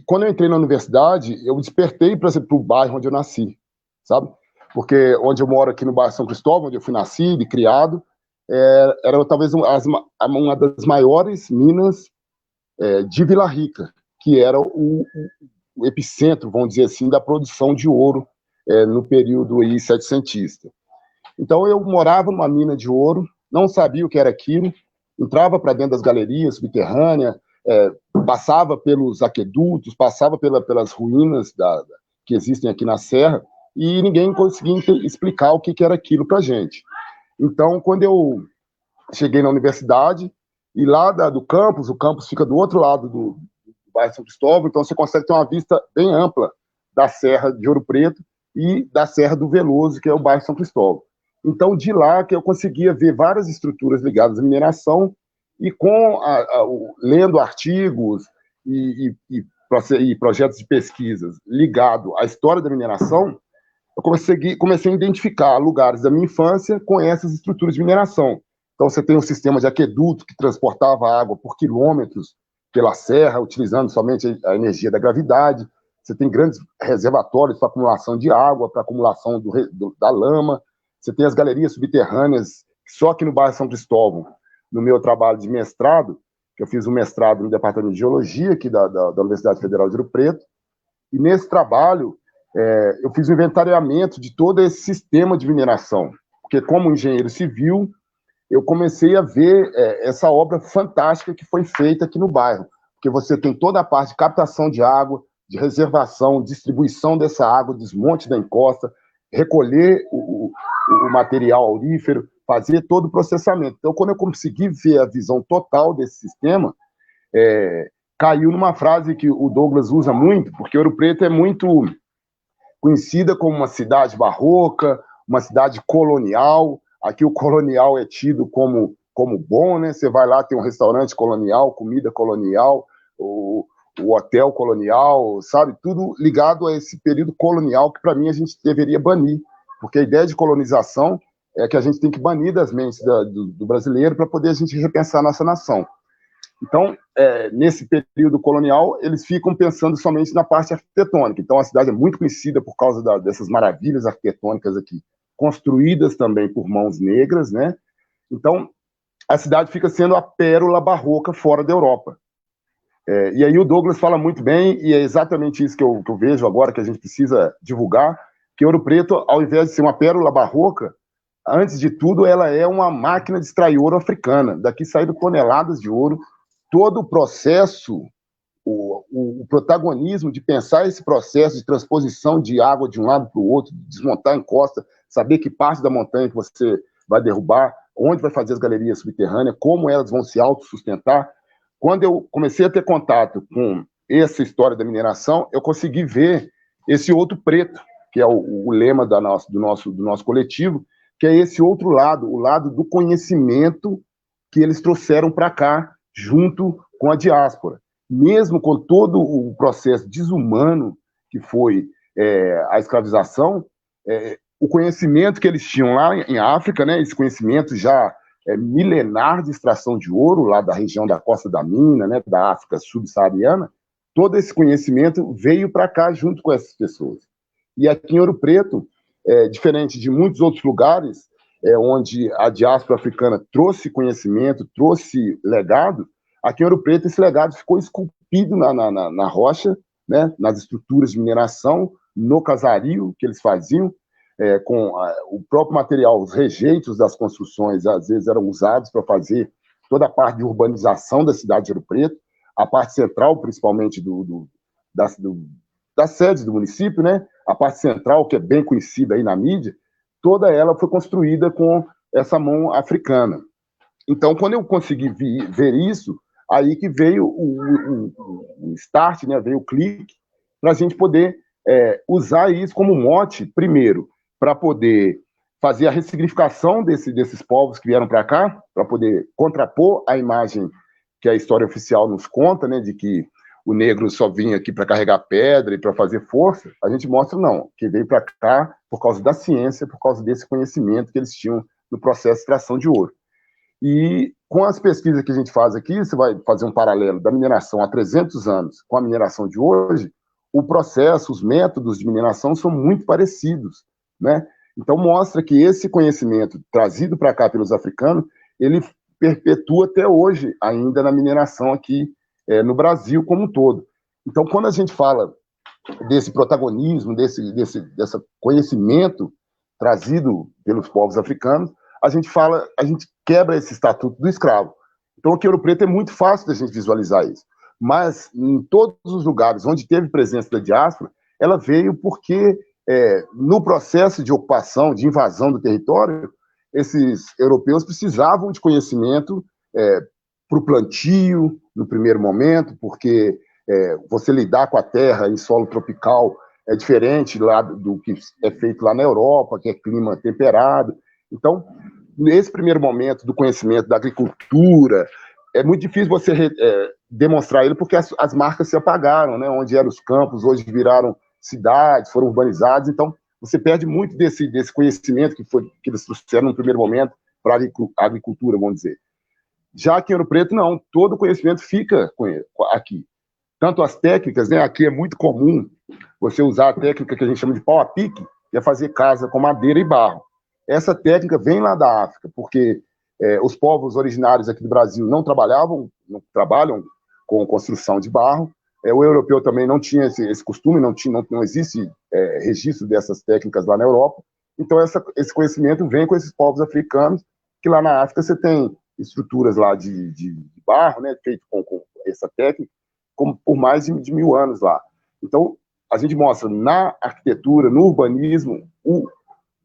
S3: quando eu entrei na universidade, eu despertei para o bairro onde eu nasci, sabe? Porque onde eu moro aqui no bairro São Cristóvão, onde eu fui nascido e criado, era talvez uma das maiores minas de Vila Rica, que era o epicentro, vamos dizer assim, da produção de ouro no período aí setecentista. Então eu morava numa mina de ouro, não sabia o que era aquilo, entrava para dentro das galerias subterrâneas, passava pelos aquedutos, passava pelas ruínas que existem aqui na Serra, e ninguém conseguia explicar o que era aquilo para a gente. Então, quando eu cheguei na universidade, e lá do campus, o campus fica do outro lado do bairro São Cristóvão, então você consegue ter uma vista bem ampla da Serra de Ouro Preto e da Serra do Veloso, que é o bairro São Cristóvão. Então, de lá que eu conseguia ver várias estruturas ligadas à mineração, e lendo artigos e projetos de pesquisas ligados à história da mineração, eu comecei a identificar lugares da minha infância com essas estruturas de mineração. Então, você tem um sistema de aqueduto que transportava água por quilômetros pela serra, utilizando somente a energia da gravidade. Você tem grandes reservatórios para acumulação de água, para acumulação da lama. Você tem as galerias subterrâneas, só aqui no bairro São Cristóvão, no meu trabalho de mestrado, que eu fiz um mestrado no Departamento de Geologia aqui da Universidade Federal de Ouro Preto, e nesse trabalho eu fiz um inventariamento de todo esse sistema de mineração, porque como engenheiro civil, eu comecei a ver essa obra fantástica que foi feita aqui no bairro, porque você tem toda a parte de captação de água, de reservação, distribuição dessa água, desmonte da encosta, recolher o material aurífero, fazer todo o processamento. Então, quando eu consegui ver a visão total desse sistema, caiu numa frase que o Douglas usa muito, porque Ouro Preto é muito conhecida como uma cidade barroca, uma cidade colonial, Aqui o colonial é tido como bom, né? Você vai lá, tem um restaurante colonial, comida colonial, o hotel colonial, sabe? Tudo ligado a esse período colonial que, para mim, a gente deveria banir, porque a ideia de colonização é que a gente tem que banir das mentes do brasileiro para poder a gente repensar a nossa nação. Então, nesse período colonial, eles ficam pensando somente na parte arquitetônica. Então, a cidade é muito conhecida por causa dessas maravilhas arquitetônicas aqui, construídas também por mãos negras, né? Então, a cidade fica sendo a pérola barroca fora da Europa. E aí o Douglas fala muito bem, e é exatamente isso que eu vejo agora, que a gente precisa divulgar, que Ouro Preto, ao invés de ser uma pérola barroca, antes de tudo, ela é uma máquina de extrair ouro africana. Daqui saíram toneladas de ouro. Todo o processo, o protagonismo de pensar esse processo de transposição de água de um lado para o outro, desmontar a encosta, saber que parte da montanha que você vai derrubar, onde vai fazer as galerias subterrâneas, como elas vão se autossustentar. Quando eu comecei a ter contato com essa história da mineração, eu consegui ver esse outro preto, que é o lema do nosso coletivo, que é esse outro lado, o lado do conhecimento que eles trouxeram para cá, junto com a diáspora. Mesmo com todo o processo desumano que foi a escravização, o conhecimento que eles tinham lá em África, né, esse conhecimento já milenar de extração de ouro, lá da região da Costa da Mina, né, da África subsaariana, todo esse conhecimento veio para cá junto com essas pessoas. E aqui em Ouro Preto, diferente de muitos outros lugares, onde a diáspora africana trouxe conhecimento, trouxe legado, aqui em Ouro Preto esse legado ficou esculpido na rocha, né, nas estruturas de mineração, no casario que eles faziam, com o próprio material, os rejeitos das construções, às vezes eram usados para fazer toda a parte de urbanização da cidade de Ouro Preto, a parte central, principalmente das sedes do município, né? A parte central, que é bem conhecida aí na mídia, toda ela foi construída com essa mão africana. Então, quando eu consegui ver isso, aí que veio o start, né? Veio o clique, para a gente poder usar isso como mote, primeiro, para poder fazer a ressignificação desses povos que vieram para cá, para poder contrapor a imagem que a história oficial nos conta, né, de que o negro só vinha aqui para carregar pedra e para fazer força. A gente mostra, não, que veio para cá por causa da ciência, por causa desse conhecimento que eles tinham no processo de extração de ouro. E com as pesquisas que a gente faz aqui, você vai fazer um paralelo da mineração há 300 anos com a mineração de hoje, o processo, os métodos de mineração são muito parecidos, né? Então mostra que esse conhecimento trazido para cá pelos africanos, ele perpetua até hoje ainda na mineração aqui no Brasil como um todo. Então, quando a gente fala desse protagonismo, desse conhecimento trazido pelos povos africanos, a gente quebra esse estatuto do escravo. Então, aqui em Ouro Preto é muito fácil da gente visualizar isso. Mas, em todos os lugares onde teve presença da diáspora, ela veio porque, no processo de ocupação, de invasão do território, esses europeus precisavam de conhecimento para o plantio, no primeiro momento, porque você lidar com a terra em solo tropical é diferente lá do que é feito lá na Europa, que é clima temperado. Então, nesse primeiro momento do conhecimento da agricultura, é muito difícil você demonstrar ele, porque as marcas se apagaram, né? Onde eram os campos, hoje viraram cidades, foram urbanizados, então você perde muito desse conhecimento que eles trouxeram no primeiro momento para a agricultura, vamos dizer. Já aqui em Ouro Preto, não, todo o conhecimento fica aqui. Tanto as técnicas, né? Aqui é muito comum você usar a técnica que a gente chama de pau a pique, que é fazer casa com madeira e barro. Essa técnica vem lá da África, porque os povos originários aqui do Brasil não trabalham com construção de barro. O europeu também não tinha esse costume, não existe registro dessas técnicas lá na Europa. Então, esse conhecimento vem com esses povos africanos, que lá na África você tem estruturas lá de barro, né, feito com essa técnica, por mais de 1000 anos lá. Então, a gente mostra na arquitetura, no urbanismo, o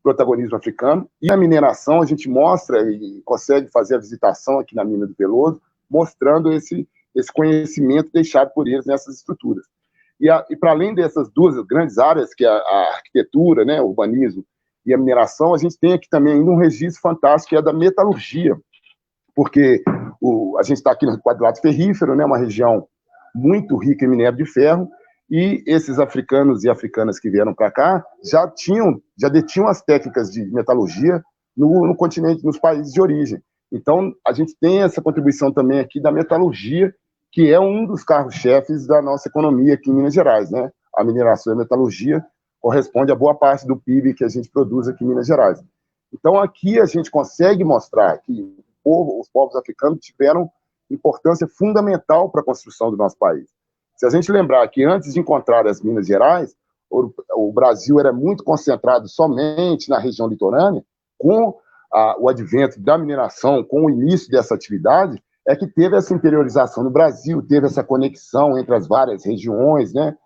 S3: protagonismo africano, e na mineração a gente mostra e consegue fazer a visitação aqui na mina do Peloso, mostrando esse conhecimento deixado por eles nessas estruturas. E para além dessas duas grandes áreas, que é a arquitetura, né, o urbanismo e a mineração, a gente tem aqui também ainda um registro fantástico, que é da metalurgia, porque a gente está aqui no quadrilátero ferrífero, né, uma região muito rica em minério de ferro, e esses africanos e africanas que vieram para cá já detinham as técnicas de metalurgia no continente, nos países de origem. Então, a gente tem essa contribuição também aqui da metalurgia, que é um dos carros-chefes da nossa economia aqui em Minas Gerais, né? A mineração e a metalurgia corresponde a boa parte do PIB que a gente produz aqui em Minas Gerais. Então, aqui a gente consegue mostrar que os povos africanos tiveram importância fundamental para a construção do nosso país. Se a gente lembrar que antes de encontrar as Minas Gerais, o Brasil era muito concentrado somente na região litorânea, com o advento da mineração, com o início dessa atividade, é que teve essa interiorização no Brasil, teve essa conexão entre as várias regiões, né?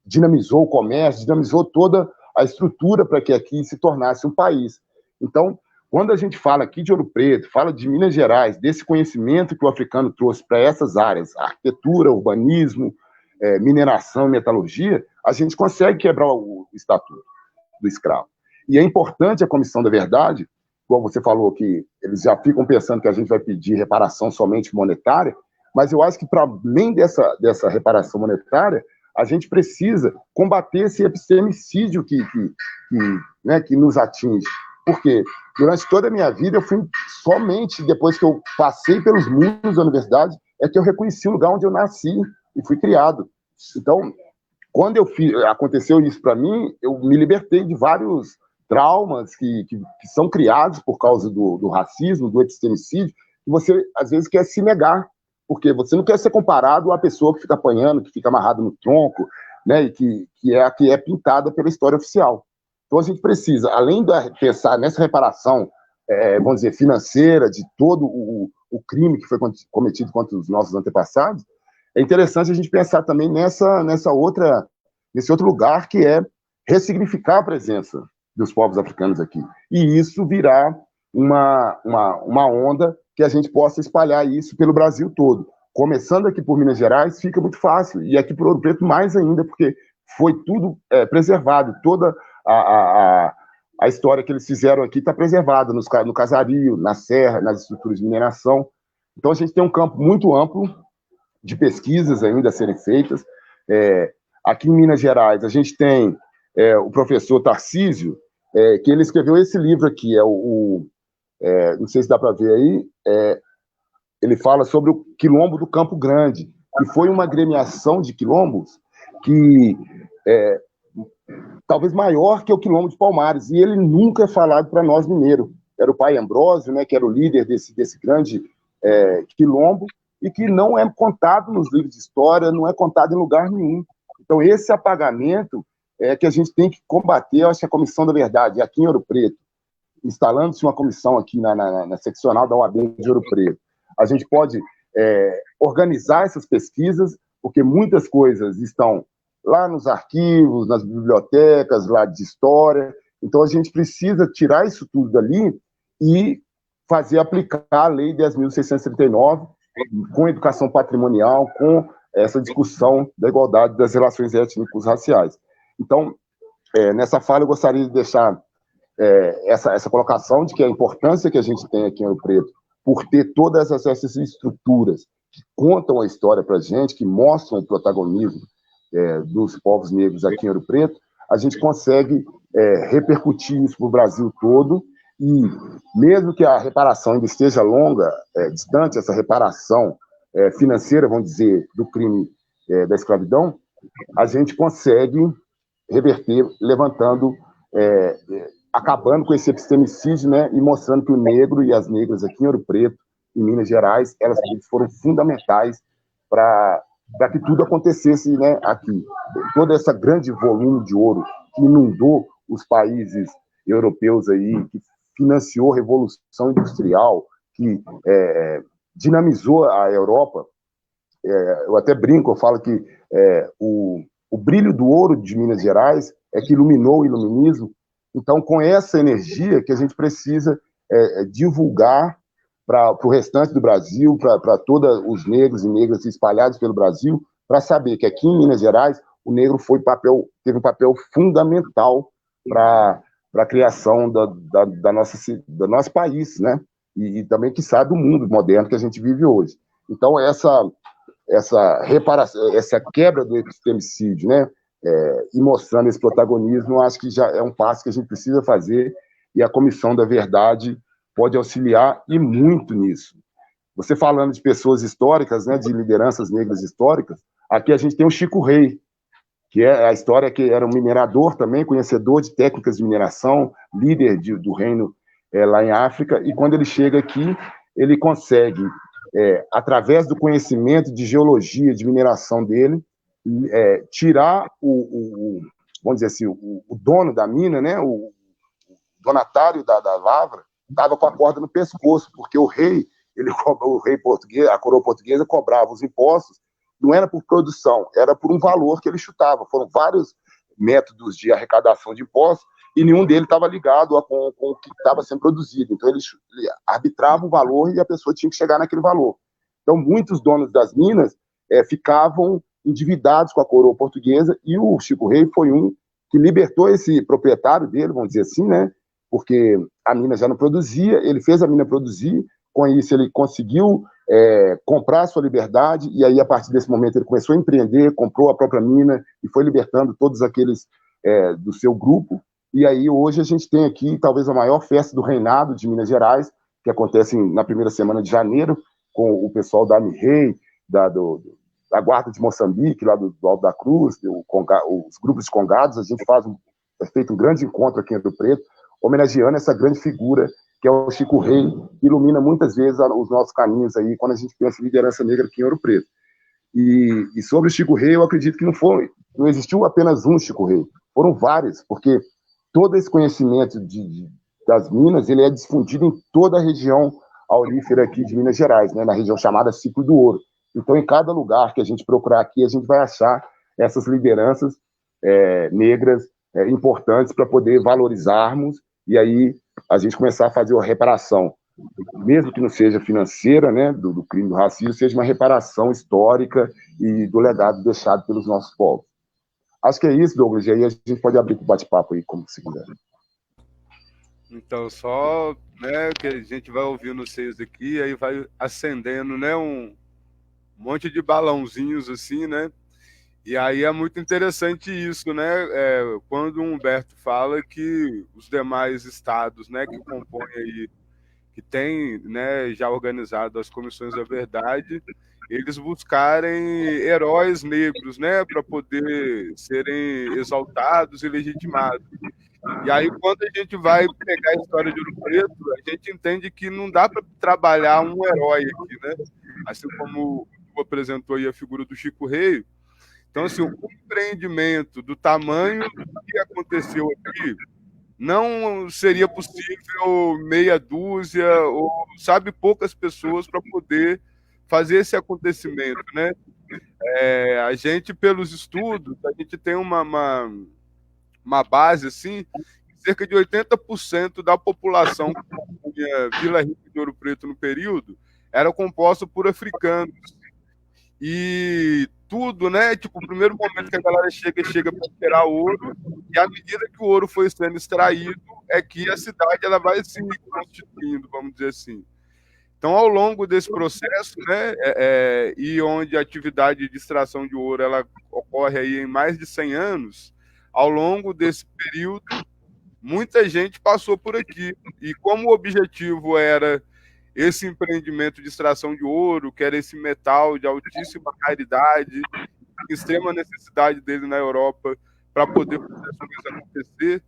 S3: Dinamizou o comércio, dinamizou toda a estrutura para que aqui se tornasse um país. Então, quando a gente fala aqui de Ouro Preto, fala de Minas Gerais, desse conhecimento que o africano trouxe para essas áreas, arquitetura, urbanismo, mineração, metalurgia, a gente consegue quebrar o estatuto do escravo. E é importante a Comissão da Verdade, como você falou, que eles já ficam pensando que a gente vai pedir reparação somente monetária, mas eu acho que, para além dessa reparação monetária, a gente precisa combater esse epistemicídio que nos atinge. Porque durante toda a minha vida, eu fui somente depois que eu passei pelos muros da universidade, é que eu reconheci o lugar onde eu nasci e fui criado. Então, quando aconteceu isso para mim, eu me libertei de vários traumas que são criados por causa do racismo, do epistemicídio, que você, às vezes, quer se negar, porque você não quer ser comparado à pessoa que fica apanhando, que fica amarrado no tronco, né, e que é a que é pintada pela história oficial. Então, a gente precisa, além de pensar nessa reparação, vamos dizer, financeira, de todo o crime que foi cometido contra os nossos antepassados, é interessante a gente pensar também nesse outro lugar, que é ressignificar a presença dos povos africanos aqui. E isso virá uma onda que a gente possa espalhar isso pelo Brasil todo. Começando aqui por Minas Gerais, fica muito fácil, e aqui por Ouro Preto mais ainda, porque foi tudo preservado, toda a história que eles fizeram aqui está preservada no casario, na serra, nas estruturas de mineração. Então, a gente tem um campo muito amplo de pesquisas ainda a serem feitas. Aqui em Minas Gerais, a gente tem o professor Tarcísio, que ele escreveu esse livro aqui, não sei se dá para ver aí, ele fala sobre o Quilombo do Campo Grande, que foi uma agremiação de quilombos que talvez maior que o Quilombo de Palmares, e ele nunca é falado para nós mineiros. Era o pai Ambrósio, né, que era o líder desse grande quilombo, e que não é contado nos livros de história, não é contado em lugar nenhum. Então, esse apagamento é que a gente tem que combater. Eu acho que a Comissão da Verdade, aqui em Ouro Preto, instalando-se uma comissão aqui na seccional da OAB de Ouro Preto, a gente pode organizar essas pesquisas, porque muitas coisas estão lá nos arquivos, nas bibliotecas, lá de história. Então, a gente precisa tirar isso tudo dali e fazer aplicar a Lei 10.639 com educação patrimonial, com essa discussão da igualdade das relações étnico-raciais. Então, nessa fala, eu gostaria de deixar essa colocação de que a importância que a gente tem aqui em Ouro Preto, por ter todas essas estruturas que contam a história para a gente, que mostram o protagonismo dos povos negros aqui em Ouro Preto, a gente consegue repercutir isso para o Brasil todo, e mesmo que a reparação ainda esteja longa, distante, essa reparação financeira, vamos dizer, do crime da escravidão, a gente consegue reverter, levantando, acabando com esse epistemicídio, né, e mostrando que o negro e as negras aqui em Ouro Preto, em Minas Gerais, elas foram fundamentais para que tudo acontecesse, né, aqui. Todo esse grande volume de ouro que inundou os países europeus aí, que financiou a Revolução Industrial, que dinamizou a Europa. Eu até brinco, eu falo que o brilho do ouro de Minas Gerais é que iluminou o iluminismo. Então, com essa energia que a gente precisa divulgar para o restante do Brasil, para todos os negros e negras espalhados pelo Brasil, para saber que aqui em Minas Gerais o negro teve um papel fundamental para para a criação do nosso país, né? E também, quiçá, do mundo moderno que a gente vive hoje. Então, essa reparação, essa quebra do epistemicídio, né? E mostrando esse protagonismo, acho que já é um passo que a gente precisa fazer, e a Comissão da Verdade pode auxiliar e muito nisso. Você falando de pessoas históricas, né, de lideranças negras históricas, aqui a gente tem o Chico Rei, que é a história que era um minerador também, conhecedor de técnicas de mineração, líder do reino lá em África, e quando ele chega aqui, ele consegue, através do conhecimento de geologia, de mineração dele, tirar vamos dizer assim, o dono da mina, né, o donatário da lavra, estava com a corda no pescoço, porque o rei português, a coroa portuguesa cobrava os impostos, não era por produção, era por um valor que ele chutava. Foram vários métodos de arrecadação de impostos e nenhum deles estava ligado com o que estava sendo produzido. Então, ele arbitrava o valor e a pessoa tinha que chegar naquele valor. Então, muitos donos das minas ficavam endividados com a coroa portuguesa, e o Chico Rei foi um que libertou esse proprietário dele, vamos dizer assim, né? Porque a mina já não produzia, ele fez a mina produzir, com isso ele conseguiu comprar a sua liberdade, e aí a partir desse momento ele começou a empreender, comprou a própria mina e foi libertando todos aqueles do seu grupo. E aí hoje a gente tem aqui talvez a maior festa do reinado de Minas Gerais, que acontece na primeira semana de janeiro, com o pessoal da AMI-REI, da Guarda de Moçambique, lá do Alto da Cruz, os grupos de congados. A gente é feito um grande encontro aqui em Rio Preto, homenageando essa grande figura que é o Chico Rei, que ilumina muitas vezes os nossos caminhos aí, quando a gente pensa em liderança negra aqui em Ouro Preto. E sobre o Chico Rei, eu acredito que não existiu apenas um Chico Rei, foram vários, porque todo esse conhecimento das minas, ele é difundido em toda a região aurífera aqui de Minas Gerais, né, na região chamada Ciclo do Ouro. Então, em cada lugar que a gente procurar aqui, a gente vai achar essas lideranças negras importantes para poder valorizarmos, e aí a gente começar a fazer uma reparação, mesmo que não seja financeira, né, do crime do racismo, seja uma reparação histórica e do legado deixado pelos nossos povos. Acho que é isso, Douglas, e aí a gente pode abrir para o bate-papo aí, como se quiser.
S2: Então, só, né, que a gente vai ouvindo vocês aqui, aí vai acendendo, né, um monte de balãozinhos assim, né? E aí é muito interessante isso, né? Quando o Humberto fala que os demais estados, né, que compõem aí, que tem, né, já organizado as comissões da verdade, eles buscarem heróis negros, né, para poder serem exaltados e legitimados. E aí, quando a gente vai pegar a história de Ouro Preto, a gente entende que não dá para trabalhar um herói aqui, né? Assim como apresentou aí a figura do Chico Rei. Então, assim, o empreendimento do tamanho do que aconteceu aqui não seria possível meia dúzia ou, sabe, poucas pessoas para poder fazer esse acontecimento, né? A gente, pelos estudos, a gente tem uma base, assim, cerca de 80% da população que compunha Vila Rica de Ouro Preto no período era composta por africanos. E tudo, né? Tipo, o primeiro momento que a galera chega para tirar ouro, e à medida que o ouro foi sendo extraído, é que a cidade ela vai se constituindo, vamos dizer assim. Então, ao longo desse processo, né, e onde a atividade de extração de ouro ela ocorre aí em mais de 100 anos, ao longo desse período, muita gente passou por aqui. E como o objetivo era esse empreendimento de extração de ouro, que era esse metal de altíssima raridade, extrema necessidade dele na Europa para poder fazer as coisas acontecer,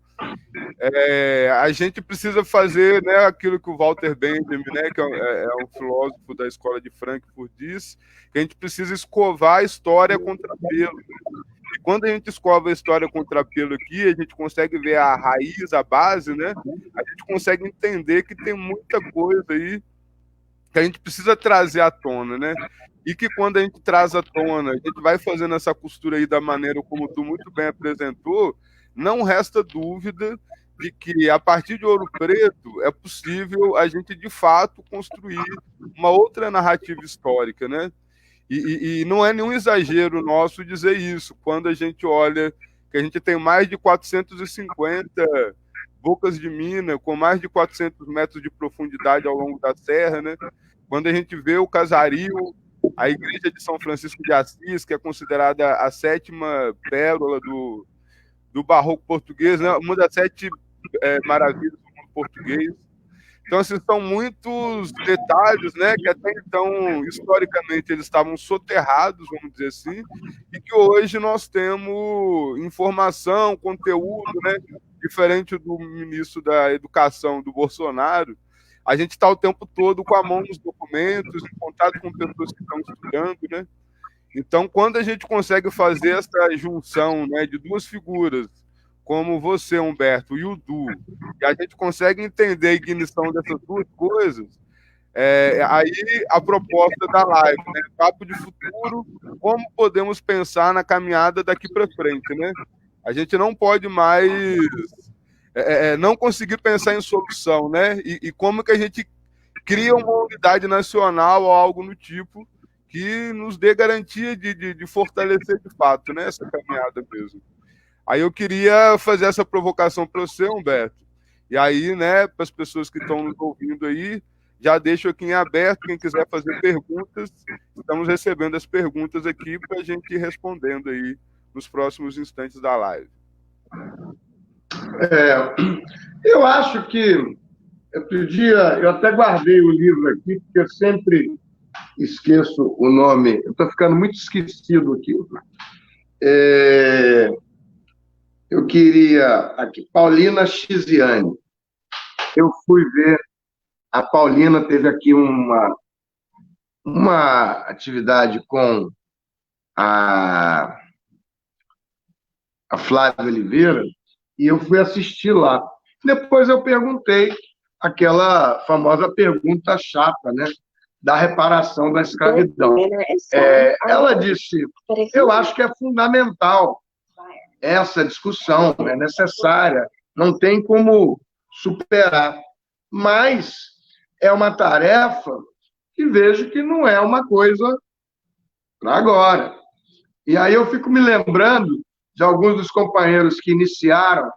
S2: a gente precisa fazer, né, aquilo que o Walter Benjamin, né, que é um filósofo da escola de Frankfurt, diz, que a gente precisa escovar a história contra pelo. E quando a gente escova a história contra pelo aqui, a gente consegue ver a raiz, a base, né? A gente consegue entender que tem muita coisa aí que a gente precisa trazer à tona, né? E que quando a gente traz à tona, a gente vai fazendo essa costura aí da maneira como tu muito bem apresentou, não resta dúvida de que a partir de Ouro Preto é possível a gente de fato construir uma outra narrativa histórica, né? E não é nenhum exagero nosso dizer isso, quando a gente olha que a gente tem mais de 450 bocas de mina com mais de 400 metros de profundidade ao longo da serra, né? Quando a gente vê o Casario, a igreja de São Francisco de Assis, que é considerada a sétima pérola do barroco português, né? Uma das 7 maravilhas do mundo português. Então, assim, são muitos detalhes, né, que até então, historicamente, eles estavam soterrados, vamos dizer assim, e que hoje nós temos informação, conteúdo, né, diferente do ministro da Educação, do Bolsonaro. A gente está o tempo todo com a mão nos documentos, em contato com pessoas que estão estudando, né? Então, quando a gente consegue fazer essa junção, né, de duas figuras, como você, Humberto, e o Du, e a gente consegue entender a ignição dessas duas coisas, aí a proposta da live, né, papo de futuro, como podemos pensar na caminhada daqui para frente, né? A gente não pode mais não conseguir pensar em solução, né? E como que a gente cria uma unidade nacional ou algo no tipo que nos dê garantia de fortalecer de fato, né, essa caminhada mesmo. Aí eu queria fazer essa provocação para você, Humberto. E aí, né, para as pessoas que estão nos ouvindo aí, já deixo aqui em aberto, quem quiser fazer perguntas, estamos recebendo as perguntas aqui para a gente ir respondendo aí nos próximos instantes da live.
S1: Eu acho que outro dia, eu até guardei o livro aqui, porque eu sempre esqueço o nome, eu estou ficando muito esquecido aqui. Eu queria, aqui, Paulina Chiziane. Eu fui ver, a Paulina teve aqui uma atividade com a Flávia Oliveira, e eu fui assistir lá. Depois eu perguntei aquela famosa pergunta chata, né, da reparação da escravidão. Ela disse, eu acho que é fundamental essa discussão, é necessária, não tem como superar, mas é uma tarefa que vejo que não é uma coisa para agora. E aí eu fico me lembrando de alguns dos companheiros que iniciaram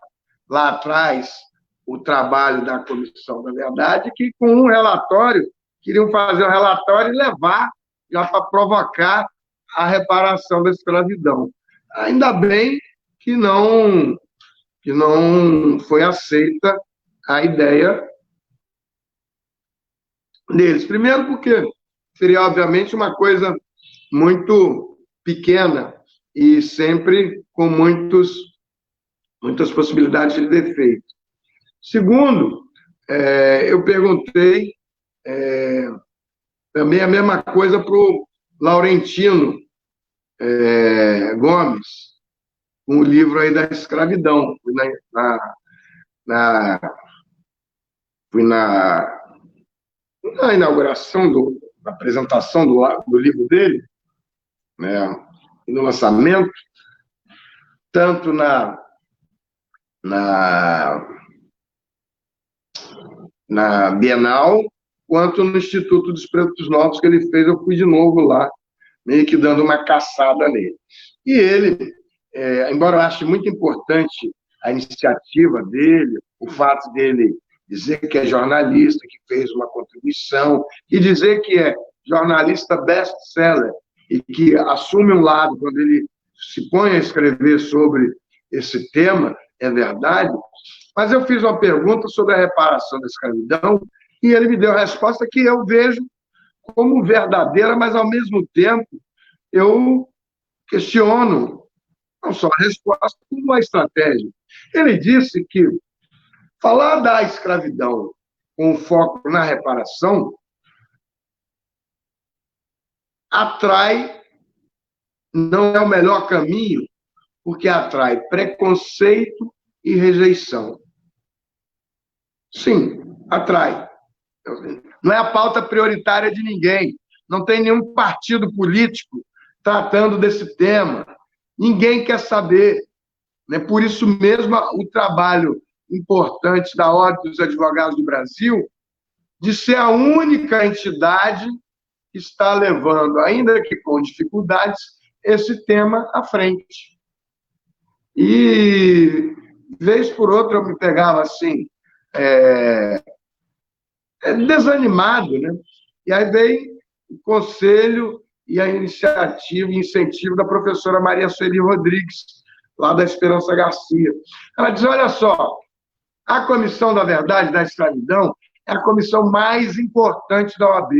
S1: lá atrás o trabalho da Comissão da Verdade, que com um relatório, queriam fazer um relatório e levar já para provocar a reparação da escravidão. Ainda bem que não foi aceita a ideia deles. Primeiro porque seria, obviamente, uma coisa muito pequena e sempre com muitas possibilidades de defeito. Segundo, eu perguntei também a mesma coisa para o Laurentino Gomes, com o livro aí da escravidão. Fui na inauguração, da apresentação do livro dele, né, no lançamento, tanto na Bienal, quanto no Instituto dos Pretos Novos, que ele fez. Eu fui de novo lá, meio que dando uma caçada nele. E ele, embora eu ache muito importante a iniciativa dele, o fato dele dizer que é jornalista, que fez uma contribuição, e dizer que é jornalista best-seller, e que assume um lado quando ele se põe a escrever sobre esse tema, é verdade. Mas eu fiz uma pergunta sobre a reparação da escravidão, e ele me deu a resposta que eu vejo como verdadeira, mas, ao mesmo tempo, eu questiono não só a resposta, como a estratégia. Ele disse que falar da escravidão com foco na reparação atrai, não é o melhor caminho, porque atrai preconceito e rejeição. Sim, atrai. Não é a pauta prioritária de ninguém. Não tem nenhum partido político tratando desse tema. Ninguém quer saber. Por isso mesmo, o trabalho importante da Ordem dos Advogados do Brasil, de ser a única entidade que está levando, ainda que com dificuldades, esse tema à frente. E vez por outra eu me pegava assim, desanimado, né? E aí veio o conselho e a iniciativa e incentivo da professora Maria Sueli Rodrigues, lá da Esperança Garcia. Ela diz, olha só, a Comissão da Verdade da Escravidão é a comissão mais importante da OAB.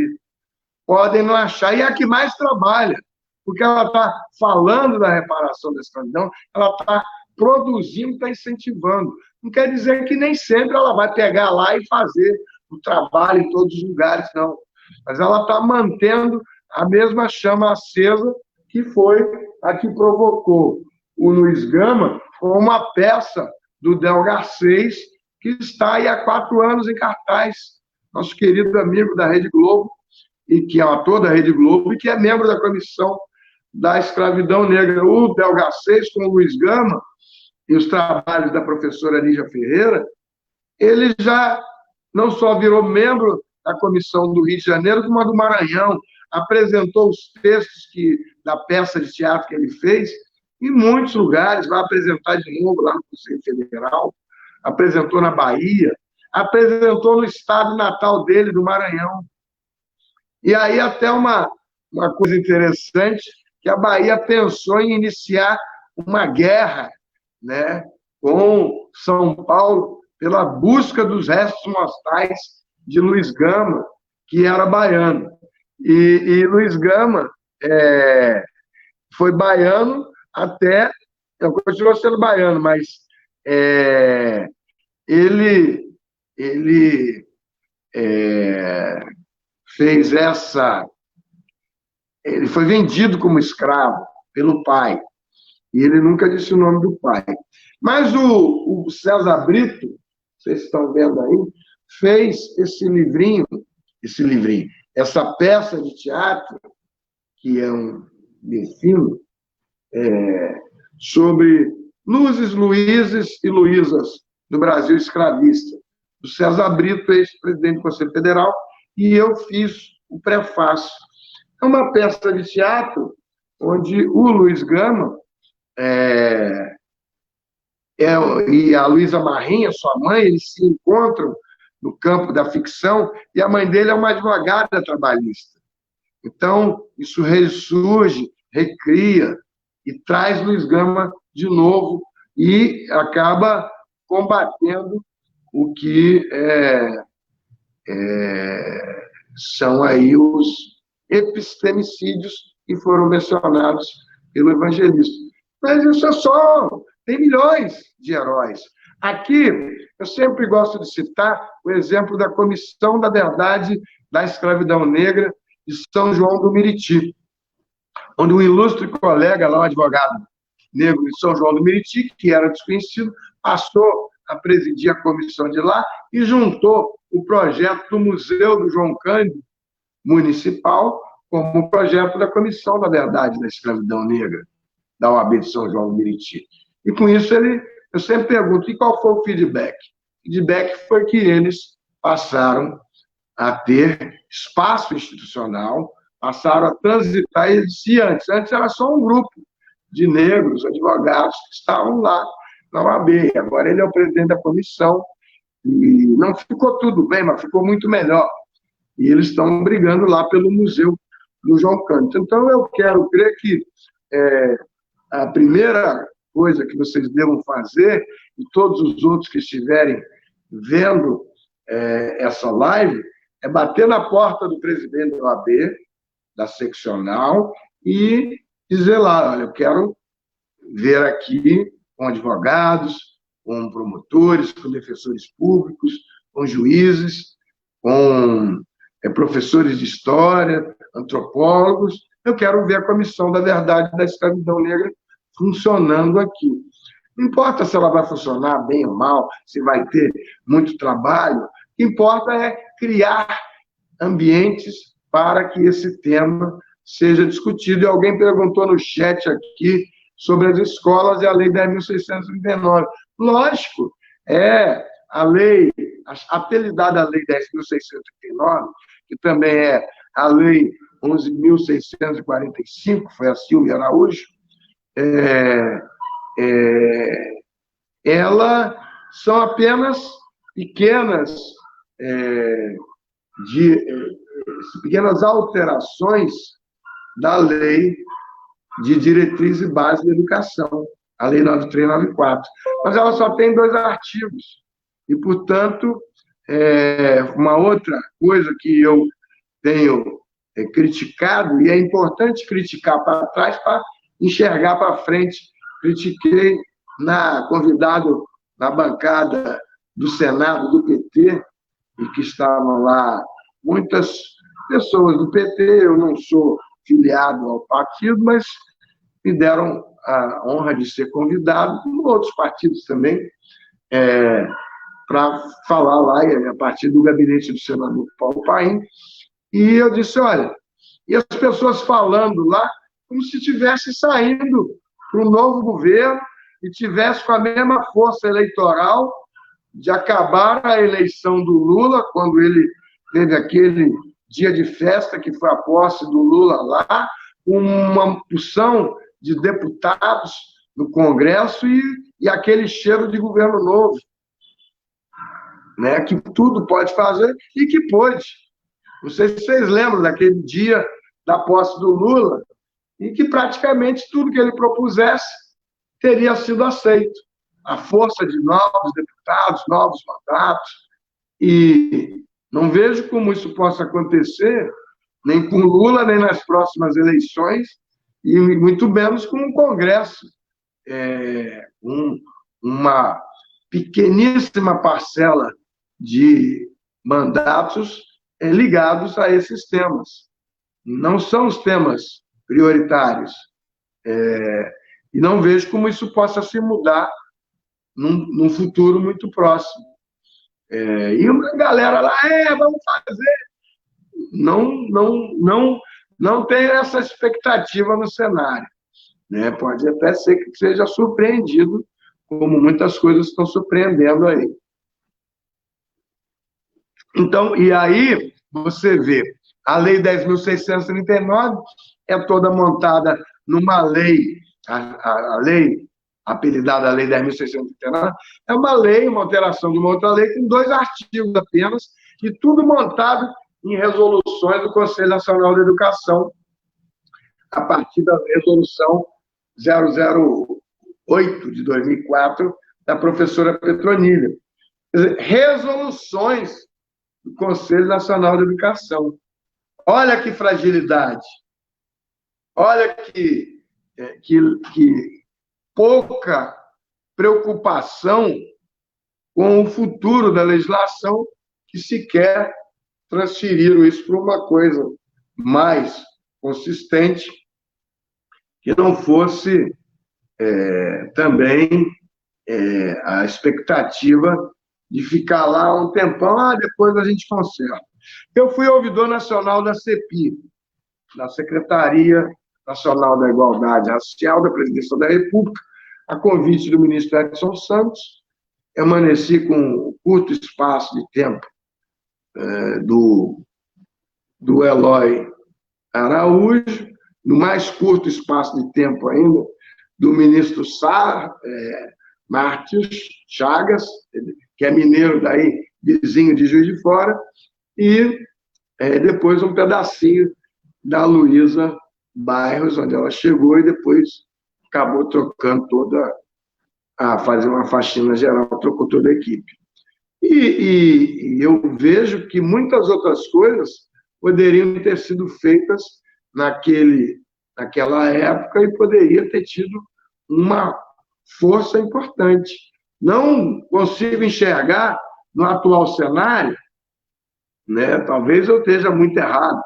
S1: Podem não achar, e é a que mais trabalha, porque ela está falando da reparação da escravidão, ela está produzindo, está incentivando. Não quer dizer que nem sempre ela vai pegar lá e fazer o trabalho em todos os lugares, não. Mas ela está mantendo a mesma chama acesa que foi a que provocou o Luiz Gama com uma peça do Del Garcês, que está aí há 4 anos em cartaz. Nosso querido amigo da Rede Globo, e que é um ator da Rede Globo, e que é membro da Comissão da Escravidão Negra. O Del Garcês, com o Luiz Gama, e os trabalhos da professora Lígia Ferreira, ele já não só virou membro da Comissão do Rio de Janeiro, como a do Maranhão, apresentou os textos da peça de teatro que ele fez em muitos lugares, vai apresentar de novo lá no Conselho Federal, apresentou na Bahia, apresentou no estado natal dele, do Maranhão. E aí até uma coisa interessante, que a Bahia pensou em iniciar uma guerra, né, com São Paulo pela busca dos restos mortais de Luiz Gama, que era baiano. E Luiz Gama foi baiano até... continuou sendo baiano, mas ele fez essa... Ele foi vendido como escravo pelo pai, e ele nunca disse o nome do pai. Mas o César Brito, vocês estão vendo aí, fez esse livrinho, essa peça de teatro, que é um filme, sobre Luzes, Luíses e Luísas do Brasil escravista, do César Brito, ex-presidente do Conselho Federal, e eu fiz o prefácio. É uma peça de teatro onde o Luiz Gama e a Luísa Marinha, sua mãe, eles se encontram no campo da ficção, e a mãe dele é uma advogada trabalhista. Então, isso ressurge, recria, e traz Luiz Gama de novo, e acaba combatendo o que são aí os epistemicídios que foram mencionados pelo evangelista. Mas isso é só... Tem milhões de heróis. Aqui, eu sempre gosto de citar o exemplo da Comissão da Verdade da Escravidão Negra de São João do Meriti, onde um ilustre colega, lá, um advogado negro de São João do Meriti, que era desconhecido, passou a presidir a comissão de lá e juntou o projeto do Museu do João Cândido Municipal como o projeto da Comissão da Verdade da Escravidão Negra da OAB de São João do Meriti. E com isso eu sempre pergunto, e qual foi o feedback? O feedback foi que eles passaram a ter espaço institucional, passaram a transitar, e antes era só um grupo de negros, advogados, que estavam lá na OAB. Agora ele é o presidente da comissão, e não ficou tudo bem, mas ficou muito melhor. E eles estão brigando lá pelo Museu do João Cândido. Então, eu quero crer que a primeira coisa que vocês devam fazer, e todos os outros que estiverem vendo essa live, é bater na porta do presidente da OAB, da seccional, e dizer lá, olha, eu quero ver aqui com advogados, com promotores, com defensores públicos, com juízes, com professores de história, antropólogos, eu quero ver a Comissão da Verdade da Escravidão Negra funcionando aqui. Não importa se ela vai funcionar bem ou mal, se vai ter muito trabalho, o que importa é criar ambientes para que esse tema seja discutido. E alguém perguntou no chat aqui sobre as escolas e a Lei 10.639. Lógico, a lei, apelidada Lei 10.639, que também é a Lei 11.645, foi a Silvia Araújo, ela são apenas pequenas, é, pequenas alterações da lei de diretriz e base da educação, a lei 9394. Mas ela só tem 2 artigos. E, portanto, uma outra coisa que eu tenho criticado, e é importante criticar para trás para enxergar para frente. Critiquei convidado na bancada do Senado do PT, e que estavam lá muitas pessoas do PT, eu não sou filiado ao partido, mas me deram a honra de ser convidado, como outros partidos também, para falar lá, a partir do gabinete do senador Paulo Paim. E eu disse, olha, e as pessoas falando lá como se estivesse saindo para um novo governo e tivesse com a mesma força eleitoral de acabar a eleição do Lula, quando ele teve aquele dia de festa que foi a posse do Lula lá, uma porção de deputados no Congresso e aquele cheiro de governo novo, né, que tudo pode fazer e que pôde. Não sei se vocês lembram daquele dia da posse do Lula, em que praticamente tudo que ele propusesse teria sido aceito. A força de novos deputados, novos mandatos, e não vejo como isso possa acontecer, nem com Lula, nem nas próximas eleições, e muito menos com um Congresso. Uma pequeníssima parcela de mandatos ligados a esses temas. Não são os temas prioritários. E não vejo como isso possa se mudar num futuro muito próximo. E uma galera lá, vamos fazer. Não tem essa expectativa no cenário, né? Pode até ser que seja surpreendido, como muitas coisas estão surpreendendo aí. Então, e aí você vê, a Lei 10.639 é toda montada numa lei, a lei apelidada Lei 10.639, é uma lei, uma alteração de uma outra lei, com 2 artigos apenas, e tudo montado em resoluções do Conselho Nacional de Educação, a partir da resolução 008 de 2004, da professora Petronília. Quer dizer, resoluções do Conselho Nacional de Educação. Olha que fragilidade. Olha que pouca preocupação com o futuro da legislação, que sequer transferiram isso para uma coisa mais consistente, que não fosse também a expectativa de ficar lá um tempão, depois a gente conserta. Eu fui ouvidor nacional da CEPI, da Secretaria Nacional da Igualdade Racial, da Presidência da República, a convite do ministro Edson Santos. Amanheci com um curto espaço de tempo do Eloy Araújo, no mais curto espaço de tempo ainda, do ministro Mártios Chagas, que é mineiro daí, vizinho de Juiz de Fora, e depois um pedacinho da Luísa Bairros, onde ela chegou, e depois acabou trocando a fazer uma faxina geral, trocou toda a equipe. E eu vejo que muitas outras coisas poderiam ter sido feitas naquela época e poderia ter tido uma força importante. Não consigo enxergar no atual cenário, né? Talvez eu esteja muito errado,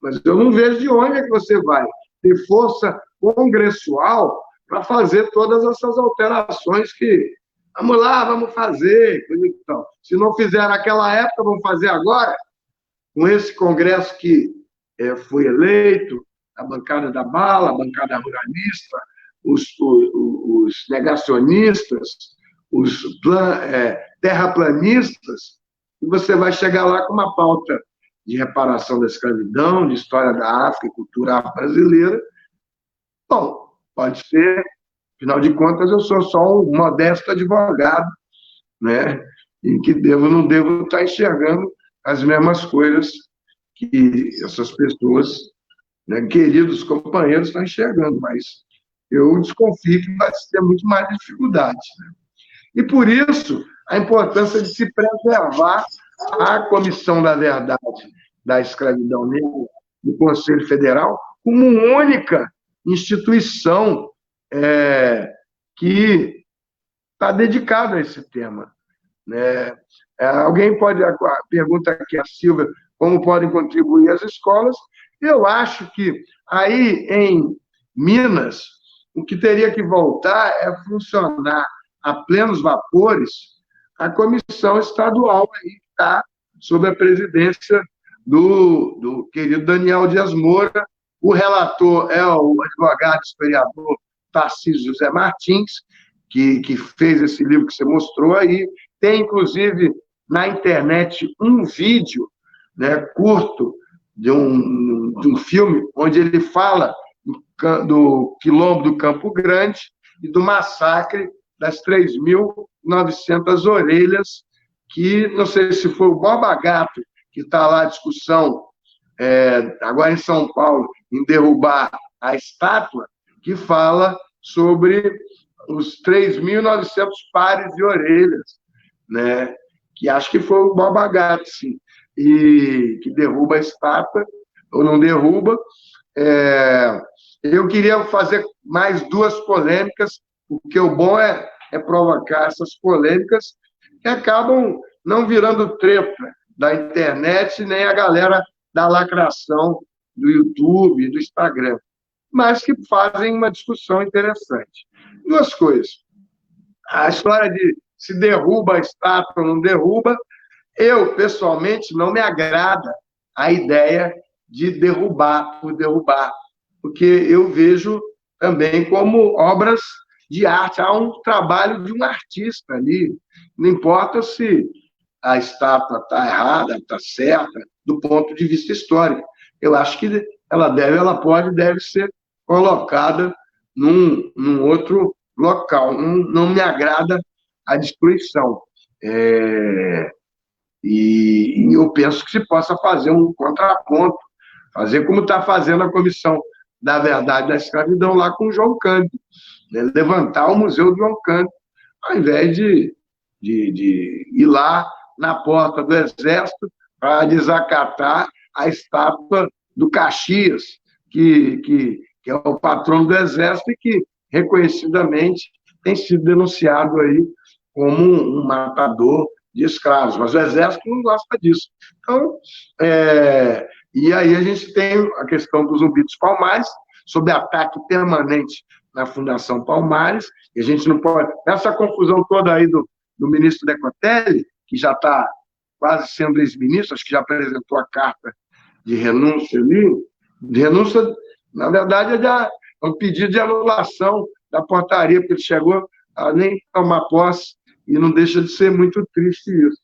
S1: mas eu não vejo de onde é que você vai ter força congressual para fazer todas essas alterações que, vamos lá, vamos fazer. Então, se não fizer naquela época, vamos fazer agora, com esse Congresso que foi eleito, a bancada da bala, a bancada ruralista, os negacionistas, os terraplanistas, e você vai chegar lá com uma pauta de reparação da escravidão, de história da África e cultura brasileira. Bom, pode ser Afinal de contas, eu sou só um modesto advogado, né? E que não devo estar enxergando as mesmas coisas que essas pessoas, né, queridos companheiros, estão enxergando, mas eu desconfio que vai ter muito mais dificuldade, né? E, por isso, a importância de se preservar a Comissão da Verdade da Escravidão Negra do Conselho Federal como única instituição que está dedicada a esse tema, né? Alguém pode... Pergunta aqui a Silvia como podem contribuir as escolas. Eu acho que aí em Minas, o que teria que voltar é funcionar a plenos vapores a comissão estadual aí, que está sob a presidência do querido Daniel Dias Moura. O relator é o advogado historiador Tarcísio José Martins, que fez esse livro que você mostrou aí. Tem, inclusive, na internet um vídeo, né, curto de um filme onde ele fala do quilombo do Campo Grande e do massacre das 3.900 orelhas, que não sei se foi o Borba Gato que está lá a discussão, agora em São Paulo, em derrubar a estátua, que fala sobre os 3.900 pares de orelhas, né? Que acho que foi o Borba Gato, sim, e que derruba a estátua, ou não derruba. Eu queria fazer mais duas polêmicas, porque o bom é provocar essas polêmicas que acabam não virando treta da internet, nem a galera da lacração do YouTube e do Instagram, mas que fazem uma discussão interessante. Duas coisas. A história de se derruba a estátua ou não derruba, eu, pessoalmente, não me agrada a ideia de derrubar por derrubar, porque eu vejo também como obras de arte. Há um trabalho de um artista ali, não importa se a estátua está errada, está certa, do ponto de vista histórico. Eu acho que ela pode, deve ser colocada num outro local. Não me agrada a destruição. E eu penso que se possa fazer um contraponto, fazer como está fazendo a Comissão da Verdade da Escravidão lá com o João Cândido, né? Levantar o Museu do João Cândido, ao invés de ir lá na porta do Exército para desacatar a estátua do Caxias, que é o patrono do Exército e que, reconhecidamente, tem sido denunciado aí como um matador de escravos, mas o Exército não gosta disso. Então, e aí a gente tem a questão dos Zumbi dos Palmares, sob ataque permanente na Fundação Palmares, e a gente não pode... Essa confusão toda aí do ministro Decotelli, que já está quase sendo ex-ministro, acho que já apresentou a carta de renúncia ali, de renúncia, na verdade, é um pedido de anulação da portaria, porque ele chegou a nem tomar posse, e não deixa de ser muito triste isso,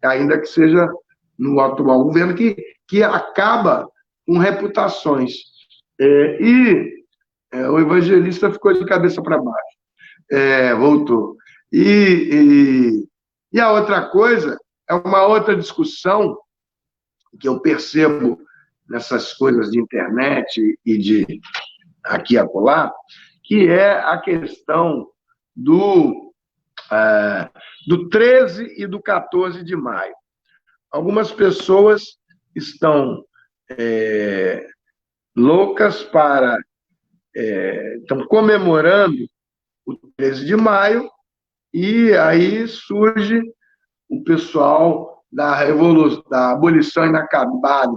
S1: ainda que seja no atual governo, que acaba com reputações. O Evangelista ficou de cabeça para baixo, voltou. E a outra coisa é uma outra discussão que eu percebo nessas coisas de internet e de aqui e acolá, que é a questão do 13 e do 14 de maio. Algumas pessoas estão loucas estão comemorando o 13 de maio, e aí surge o pessoal da abolição inacabada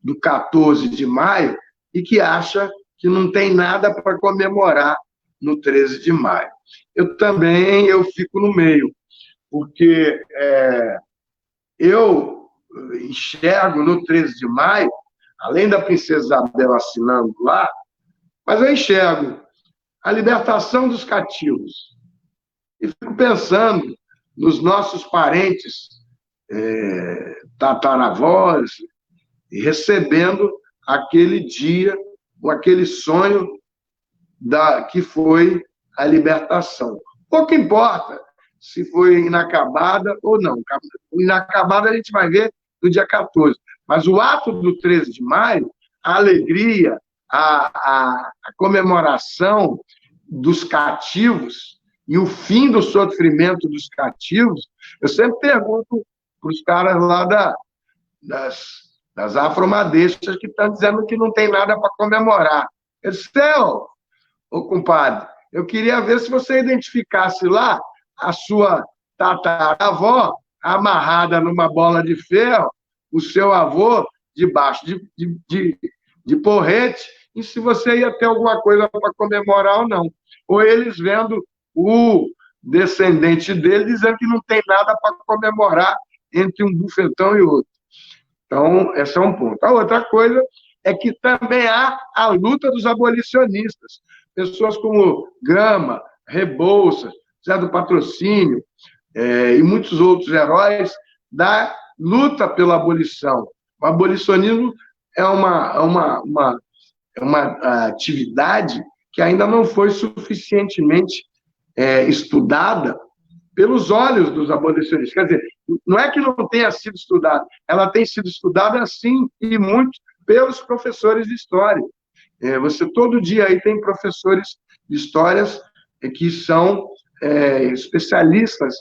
S1: do 14 de maio e que acha que não tem nada para comemorar no 13 de maio. Eu fico no meio, porque eu enxergo no 13 de maio, além da Princesa Isabel assinando lá, mas eu enxergo a libertação dos cativos. E fico pensando nos nossos parentes tataravós, recebendo aquele dia, ou aquele sonho que foi a libertação. Pouco importa se foi inacabada ou não. Inacabada a gente vai ver no dia 14. Mas o ato do 13 de maio, a alegria, a comemoração dos cativos e o fim do sofrimento dos cativos, eu sempre pergunto para os caras lá das afro-madeixas que estão dizendo que não tem nada para comemorar. Eu disse, ô compadre, eu queria ver se você identificasse lá a sua tataravó amarrada numa bola de ferro, o seu avô debaixo de porrete, e se você ia ter alguma coisa para comemorar ou não. Ou eles vendo o descendente dele dizendo que não tem nada para comemorar entre um bufetão e outro. Então, esse é um ponto. A outra coisa é que também há a luta dos abolicionistas. Pessoas como Gama, Rebouças, Zé do Patrocínio e muitos outros heróis da luta pela abolição. O abolicionismo é uma atividade que ainda não foi suficientemente estudada pelos olhos dos abolicionistas. Quer dizer, não é que não tenha sido estudada, ela tem sido estudada, sim, e muito, pelos professores de história. Você todo dia aí tem professores de histórias que são especialistas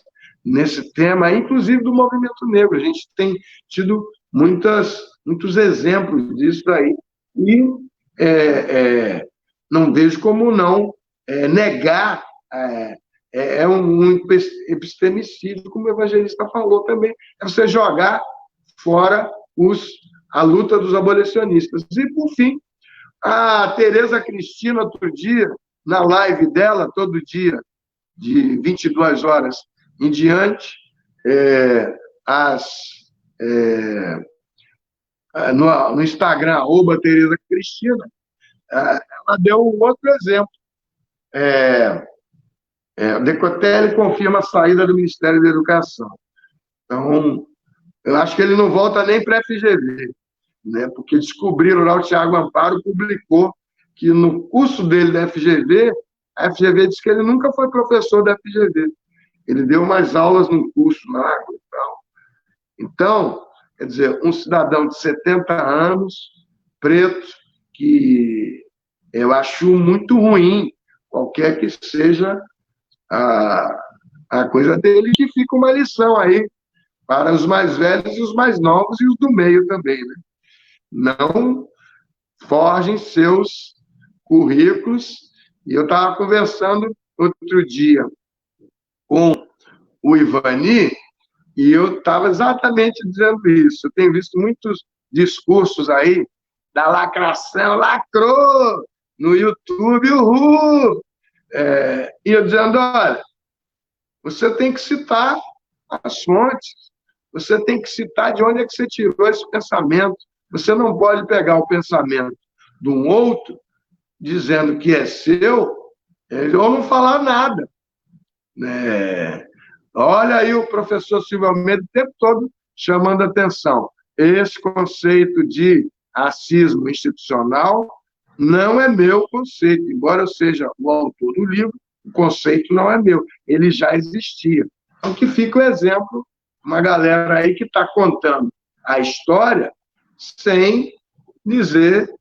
S1: nesse tema, inclusive do movimento negro. A gente tem tido muitos exemplos disso aí, e não vejo como não negar um epistemicídio, como o evangelista falou também, é você jogar fora a luta dos abolicionistas. E, por fim, a Tereza Cristina, outro dia, na live dela, todo dia, de 22 horas em diante, no Instagram, @Tereza Cristina, ela deu um outro exemplo. Decotelli confirma a saída do Ministério da Educação. Então, eu acho que ele não volta nem para a FGV, né? Porque descobriram lá, o Tiago Amparo publicou que no curso dele da FGV, a FGV disse que ele nunca foi professor da FGV. Ele deu umas aulas no curso lá e tal. Então, quer dizer, um cidadão de 70 anos, preto, que eu acho muito ruim, qualquer que seja a coisa dele, que fica uma lição aí para os mais velhos e os mais novos e os do meio também, né? Não forjem seus currículos. E eu estava conversando outro dia com o Ivani, e eu estava exatamente dizendo isso. Eu tenho visto muitos discursos aí da lacração, lacrou no YouTube, uhul! E eu dizendo, olha, você tem que citar as fontes, você tem que citar de onde é que você tirou esse pensamento. Você não pode pegar o pensamento de um outro, dizendo que é seu, ou não falar nada. Olha aí o professor Silvio Almeida o tempo todo chamando atenção. Esse conceito de racismo institucional não é meu conceito. Embora eu seja o autor do livro, o conceito não é meu. Ele já existia. Então, que fica o exemplo, uma galera aí que está contando a história sem dizer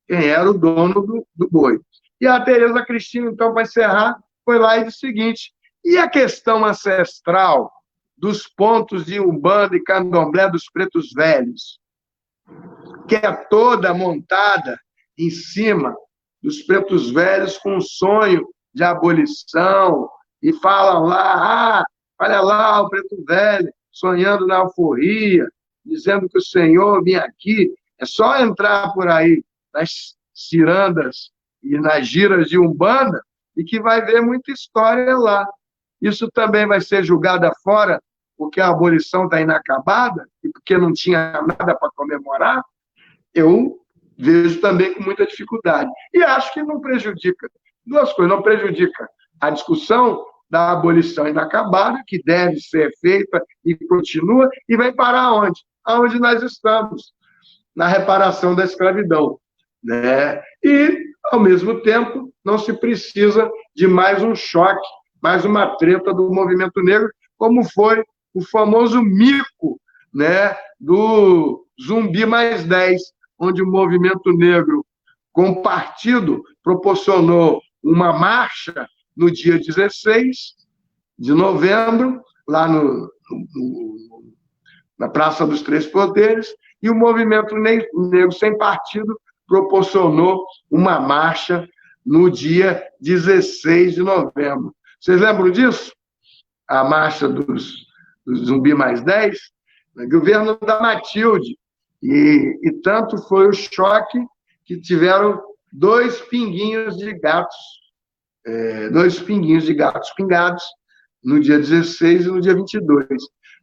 S1: quem era o dono do boi. E a Tereza Cristina, então, para encerrar, foi lá e disse o seguinte: e a questão ancestral dos pontos de Umbanda e Candomblé dos pretos velhos, que é toda montada em cima dos pretos velhos com um sonho de abolição, e falam lá, olha lá o preto velho sonhando na alforria, dizendo que o Senhor vinha aqui. É só entrar por aí nas cirandas e nas giras de Umbanda e que vai ver muita história lá. Isso também vai ser julgada fora porque a abolição está inacabada e porque não tinha nada para comemorar. Eu vejo também com muita dificuldade. E acho que não prejudica. Duas coisas: não prejudica a discussão da abolição inacabada, que deve ser feita e continua, e vai parar onde? Aonde nós estamos, na reparação da escravidão, né? E, ao mesmo tempo, não se precisa de mais um choque, mais uma treta do movimento negro, como foi o famoso mico, né, do Zumbi mais 10, onde o movimento negro, com partido, proporcionou uma marcha no dia 16 de novembro, lá na Praça dos Três Poderes, e o movimento negro sem partido proporcionou uma marcha no dia 16 de novembro. Vocês lembram disso? A marcha do Zumbi mais 10, governo da Matilde. E tanto foi o choque que tiveram dois pinguinhos de gatos pingados no dia 16 e no dia 22.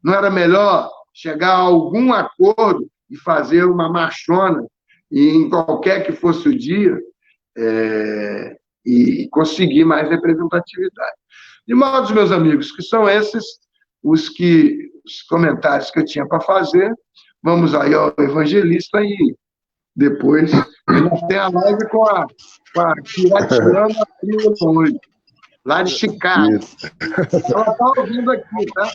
S1: Não era melhor chegar a algum acordo e fazer uma marchona, e em qualquer que fosse o dia, e conseguir mais representatividade? De modo, meus amigos, que são esses os comentários que eu tinha para fazer. Vamos aí ao Evangelista e depois tem a live com a Piratiana hoje, lá de Chicago. Ela está ouvindo aqui, tá?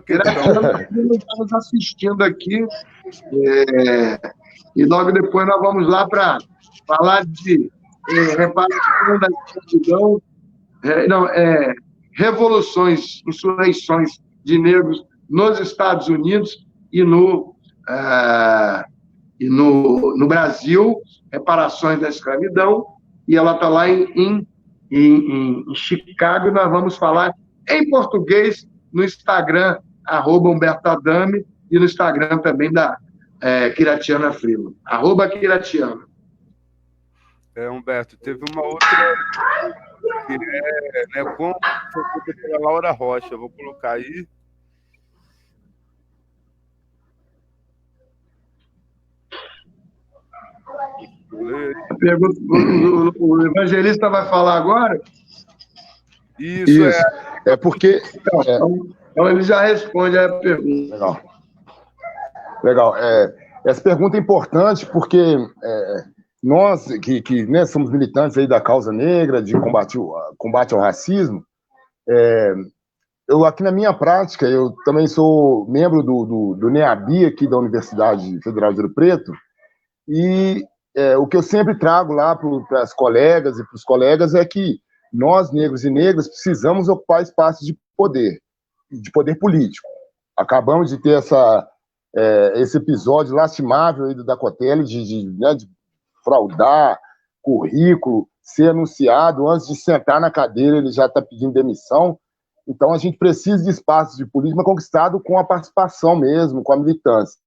S1: Piratiana está nos assistindo aqui. E logo depois nós vamos lá para falar de reparação da escravidão, revoluções, insurreições de negros nos Estados Unidos e no Brasil, reparações da escravidão, e ela está lá em Chicago, e nós vamos falar em português no Instagram, @HumbertoAdame, e no Instagram também da Kiratiana Freeman, @Kiratiana.
S2: Humberto, teve uma outra que como foi feita pela Laura Rocha. Eu vou colocar aí.
S1: O Evangelista vai falar agora?
S3: Isso. É porque...
S1: Então ele já responde a pergunta.
S3: Legal. Essa pergunta é importante porque nós, que né, somos militantes aí da causa negra, de combate ao racismo, eu aqui na minha prática, eu também sou membro do NEABI aqui da Universidade Federal de Ouro Preto, e o que eu sempre trago lá para as colegas e para os colegas é que nós, negros e negras, precisamos ocupar espaços de poder político. Acabamos de ter esse episódio lastimável aí do Dacotelli de fraudar currículo, ser anunciado, antes de sentar na cadeira ele já está pedindo demissão. Então a gente precisa de espaços de política conquistado com a participação mesmo, com a militância.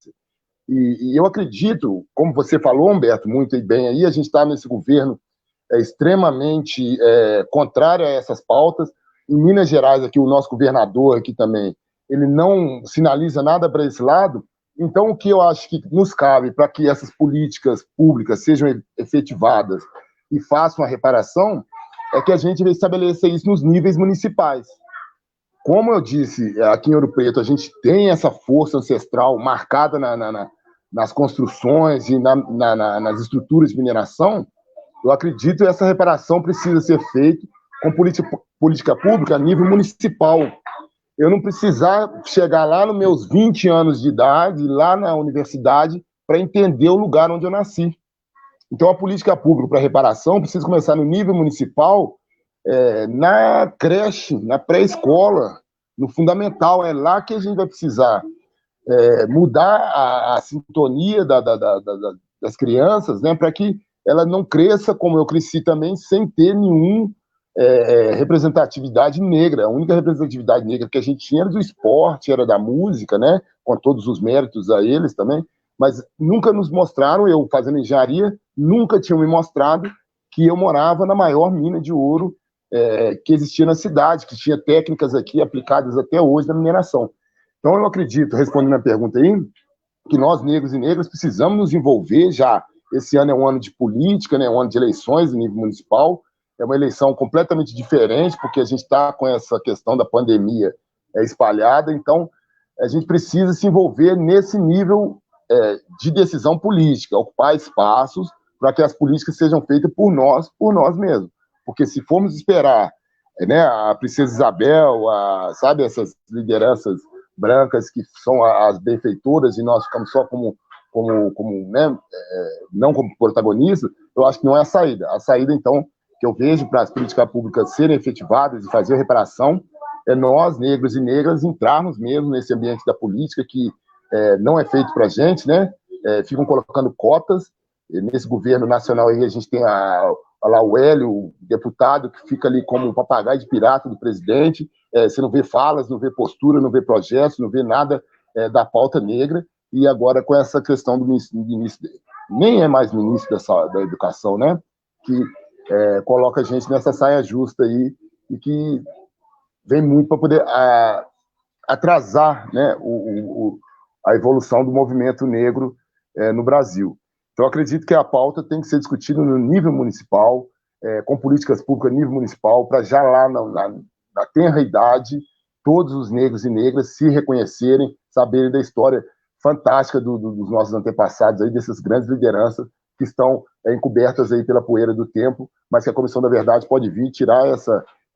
S3: E eu acredito, como você falou, Humberto, muito bem aí, a gente está nesse governo extremamente contrário a essas pautas. Em Minas Gerais, aqui, o nosso governador aqui também, ele não sinaliza nada para esse lado. Então, o que eu acho que nos cabe para que essas políticas públicas sejam efetivadas e façam a reparação é que a gente vai estabelecer isso nos níveis municipais. Como eu disse, aqui em Ouro Preto, a gente tem essa força ancestral marcada nas construções e nas estruturas de mineração. Eu acredito que essa reparação precisa ser feita com política pública a nível municipal. Eu não precisar chegar lá nos meus 20 anos de idade, lá na universidade, para entender o lugar onde eu nasci. Então, a política pública para reparação precisa começar no nível municipal, na creche, na pré-escola, no fundamental. É lá que a gente vai precisar mudar a sintonia das crianças, né, para que ela não cresça como eu cresci também, sem ter nenhum representatividade negra. A única representatividade negra que a gente tinha era do esporte, era da música, né, com todos os méritos a eles também, mas nunca nos mostraram, eu fazendo engenharia, nunca tinham me mostrado que eu morava na maior mina de ouro que existia na cidade, que tinha técnicas aqui aplicadas até hoje na mineração. Então eu acredito, respondendo a pergunta aí, que nós, negros e negras, precisamos nos envolver já. Esse ano é um ano de política, né, um ano de eleições em nível municipal. É uma eleição completamente diferente, porque a gente está com essa questão da pandemia espalhada. Então, a gente precisa se envolver nesse nível de decisão política, ocupar espaços para que as políticas sejam feitas por nós mesmos. Porque se formos esperar né, a Princesa Isabel, sabe, essas lideranças brancas que são as benfeitoras e nós ficamos só como né, não como protagonistas, eu acho que não é a saída. A saída, então, que eu vejo para as políticas públicas serem efetivadas e fazer reparação é nós, negros e negras, entrarmos mesmo nesse ambiente da política que não é feito para a gente, né? Ficam colocando cotas. Nesse governo nacional aí a gente tem lá o Hélio, o deputado, que fica ali como um papagaio de pirata do presidente. Você não vê falas, não vê postura, não vê projetos, não vê nada da pauta negra. E agora com essa questão do ministro, nem é mais ministro da educação, né? Que coloca a gente nessa saia justa aí e que vem muito para poder atrasar, né, a evolução do movimento negro no Brasil. Então, acredito que a pauta tem que ser discutida no nível municipal, com políticas públicas no nível municipal, para já lá na tenra idade, todos os negros e negras se reconhecerem, saberem da história fantástica dos nossos antepassados, aí, dessas grandes lideranças que estão encobertas aí pela poeira do tempo, mas que a Comissão da Verdade pode vir tirar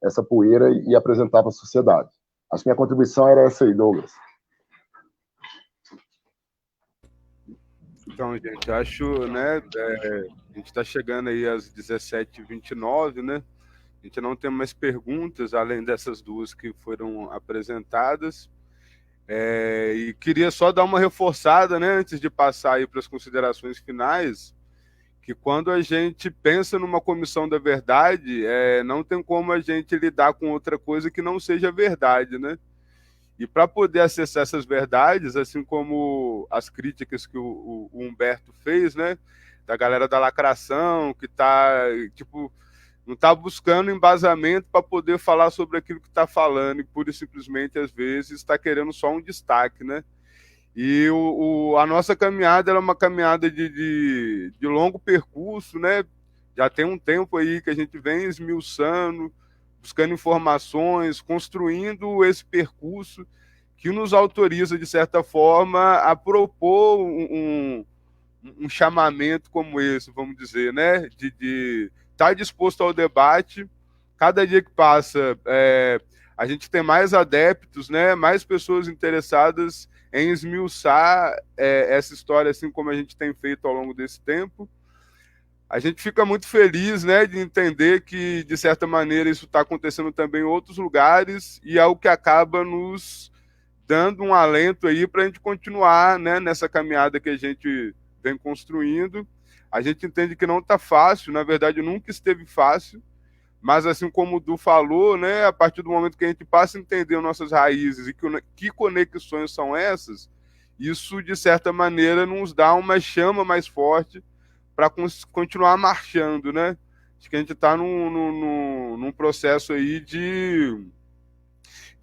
S3: essa poeira e apresentar para a sociedade. Acho que minha contribuição era essa aí, Douglas.
S2: Então, gente, acho, né, a gente está chegando aí às 17h29, né? A gente não tem mais perguntas, além dessas duas que foram apresentadas. E queria só dar uma reforçada, né, antes de passar aí para as considerações finais, que quando a gente pensa numa comissão da verdade, não tem como a gente lidar com outra coisa que não seja verdade, né? E para poder acessar essas verdades, assim como as críticas que o Humberto fez, né, da galera da lacração, que tá, tipo, não está buscando embasamento para poder falar sobre aquilo que está falando, e pura e simplesmente, às vezes, está querendo só um destaque, né? E a nossa caminhada é uma caminhada de longo percurso, né? Já tem um tempo aí que a gente vem esmiuçando, buscando informações, construindo esse percurso que nos autoriza, de certa forma, a propor um chamamento como esse, vamos dizer, né? De estar disposto ao debate. Cada dia que passa, a gente tem mais adeptos, né? Mais pessoas interessadas em esmiuçar essa história, assim como a gente tem feito ao longo desse tempo. A gente fica muito feliz, né, de entender que, de certa maneira, isso está acontecendo também em outros lugares e é o que acaba nos dando um alento aí para a gente continuar, né, nessa caminhada que a gente vem construindo. A gente entende que não está fácil, na verdade nunca esteve fácil, mas assim como o Du falou, né, a partir do momento que a gente passa a entender nossas raízes e que conexões são essas, isso, de certa maneira, nos dá uma chama mais forte para continuar marchando, né? Acho que a gente está num processo aí de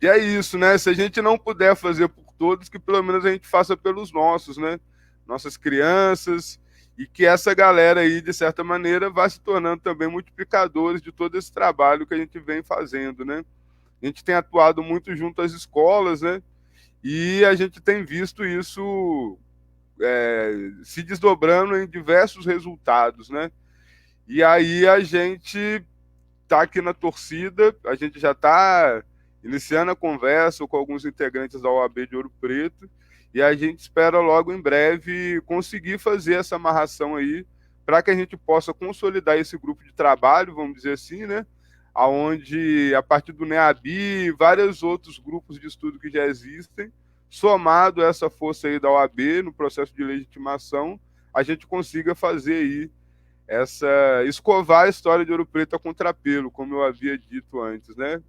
S2: é isso, né? Se a gente não puder fazer por todos, que pelo menos a gente faça pelos nossos, né? Nossas crianças, e que essa galera aí, de certa maneira, vá se tornando também multiplicadores de todo esse trabalho que a gente vem fazendo, né? A gente tem atuado muito junto às escolas, né? E a gente tem visto isso se desdobrando em diversos resultados, né? E aí a gente está aqui na torcida, a gente já está iniciando a conversa com alguns integrantes da OAB de Ouro Preto, e a gente espera logo em breve conseguir fazer essa amarração aí, para que a gente possa consolidar esse grupo de trabalho, vamos dizer assim, né? Onde, a partir do NEABI, vários outros grupos de estudo que já existem, somado a essa força aí da OAB no processo de legitimação, a gente consiga fazer aí escovar a história de Ouro Preto a contrapelo, como eu havia dito antes, né?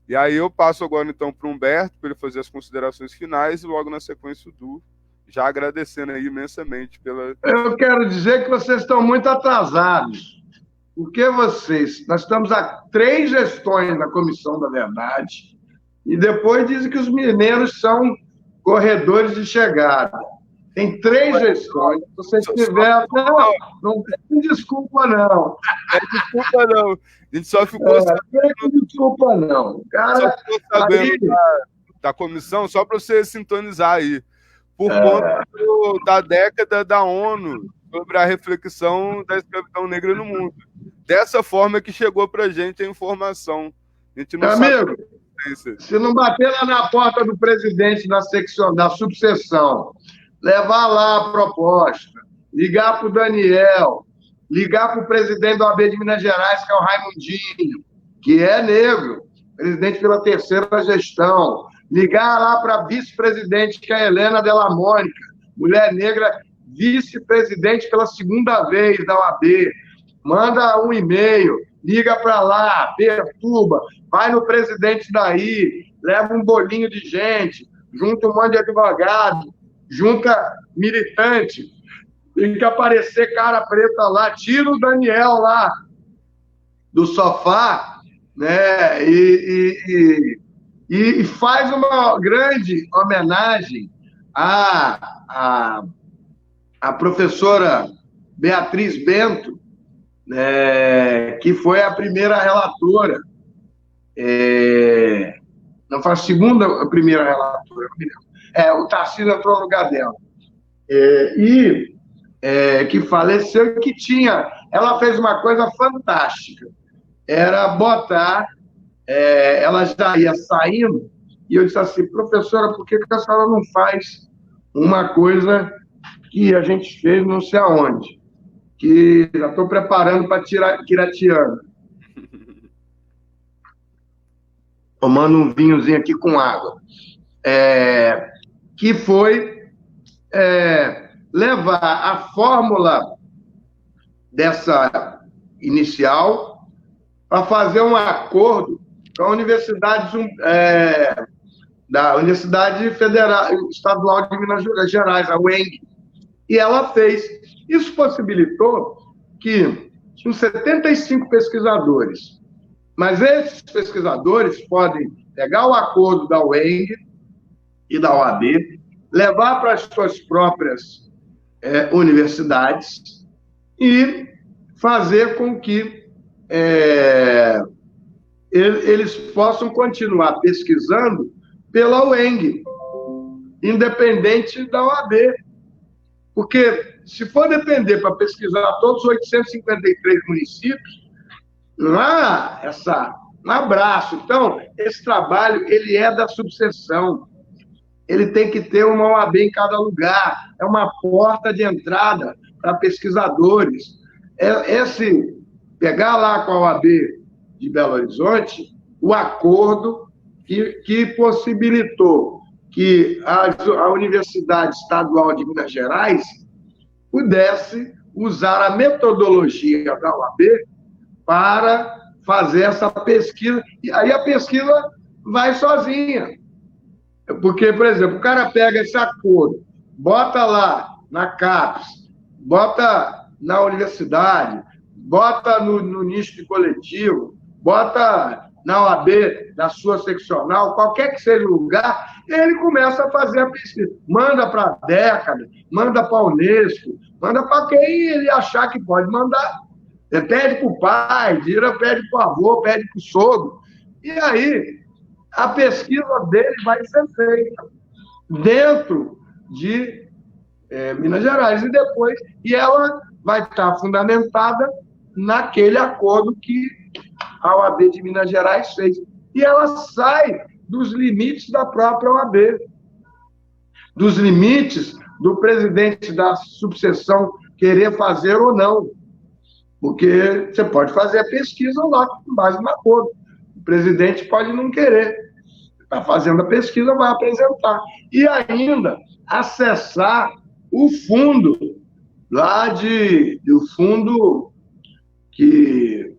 S2: E aí eu passo agora então para o Humberto, para ele fazer as considerações finais, e logo na sequência o Du, já agradecendo aí imensamente pela...
S1: Eu quero dizer que vocês estão muito atrasados, porque nós estamos há 3 gestões na Comissão da Verdade, e depois dizem que os mineiros são corredores de chegada. Tem 3 gestões. Se você tiver... Não tem desculpa, não.
S2: Desculpa, não. A gente só ficou
S1: sabendo... Desculpa, não. O cara
S2: só ficou sabendo da comissão, só para você sintonizar aí, por conta da década da ONU sobre a reflexão da escravidão negra no mundo. dessa forma que chegou para a gente a informação. A gente não
S1: Amigo,
S2: sabe.
S1: Se não bater lá na porta do presidente da subseção, levar lá a proposta, ligar para o Daniel, ligar para o presidente do AB de Minas Gerais, que é o Raimundinho, que é negro, presidente pela terceira gestão, ligar lá para a vice-presidente, que é a Helena Della Mônica, mulher negra, vice-presidente pela segunda vez da OAB, manda um e-mail, liga para lá, perturba, vai no presidente daí, leva um bolinho de gente, junta um monte de advogado, junta militante, tem que aparecer cara preta lá, tira o Daniel lá do sofá, né, e faz uma grande homenagem à professora Beatriz Bento, que foi a primeira relatora, não foi a segunda, a primeira relatora, o Tarcísio entrou no lugar dela, que faleceu, que ela fez uma coisa fantástica, era botar, ela já ia saindo, e eu disse assim, professora, por que a senhora não faz uma coisa que a gente fez não sei aonde, que já estou preparando para tirar Tiratiana. Tomando um vinhozinho aqui com água. Que foi levar a fórmula dessa inicial para fazer um acordo com a Universidade da Universidade Federal Estadual de Minas Gerais, a UENG. E ela fez. Isso possibilitou que tinham 75 pesquisadores. Mas esses pesquisadores podem pegar o acordo da UENG e da OAB, levar para as suas próprias universidades e fazer com que eles possam continuar pesquisando pela UENG, independente da OAB. Porque, se for depender para pesquisar todos os 853 municípios, não há um abraço. Então, esse trabalho, ele é da subseção. Ele tem que ter uma OAB em cada lugar. É uma porta de entrada para pesquisadores. Pegar lá com a OAB de Belo Horizonte, o acordo que possibilitou que a Universidade Estadual de Minas Gerais pudesse usar a metodologia da OAB para fazer essa pesquisa. E aí a pesquisa vai sozinha. Porque, por exemplo, o cara pega esse acordo, bota lá na CAPES, bota na universidade, bota no nicho de coletivo, bota na OAB, na sua seccional, qualquer que seja o lugar, ele começa a fazer a pesquisa. Manda para a década, manda para a Unesco, manda para quem ele achar que pode mandar. Pede para o pai, pede para o avô, pede para o sogro. E aí, a pesquisa dele vai ser feita dentro de Minas Gerais. E ela vai estar fundamentada naquele acordo que a OAB de Minas Gerais fez. E ela sai dos limites da própria OAB, dos limites do presidente da subseção querer fazer ou não. Porque você pode fazer a pesquisa lá com base no acordo. O presidente pode não querer. Está fazendo a pesquisa, vai apresentar. E ainda acessar o fundo lá do fundo que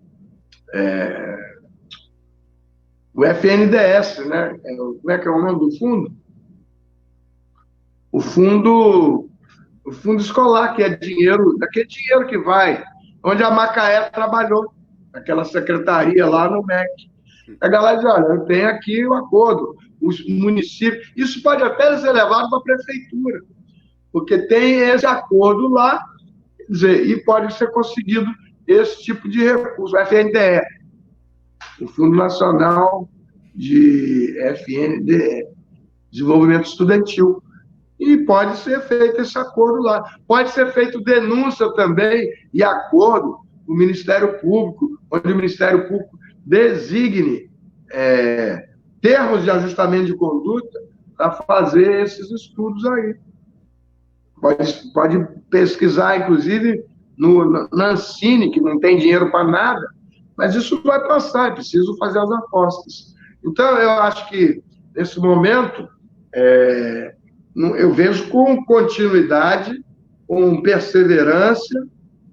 S1: o FNDES, né? Como é que é o nome do fundo? O fundo escolar, que é dinheiro, daquele dinheiro que vai, onde a Macaé trabalhou, aquela secretaria lá no MEC. A galera diz, olha, eu tenho aqui o acordo, os municípios, isso pode até ser levado para a prefeitura, porque tem esse acordo lá, quer dizer, e pode ser conseguido esse tipo de recurso, o FNDE, o Fundo Nacional de FNDE, Desenvolvimento Estudantil. E pode ser feito esse acordo lá. Pode ser feito denúncia também e acordo o Ministério Público, onde o Ministério Público designe termos de ajustamento de conduta para fazer esses estudos aí. Pode pesquisar, inclusive, na Ancine, que não tem dinheiro para nada, mas isso vai passar, é preciso fazer as apostas. Então, eu acho que, nesse momento, eu vejo com continuidade, com perseverança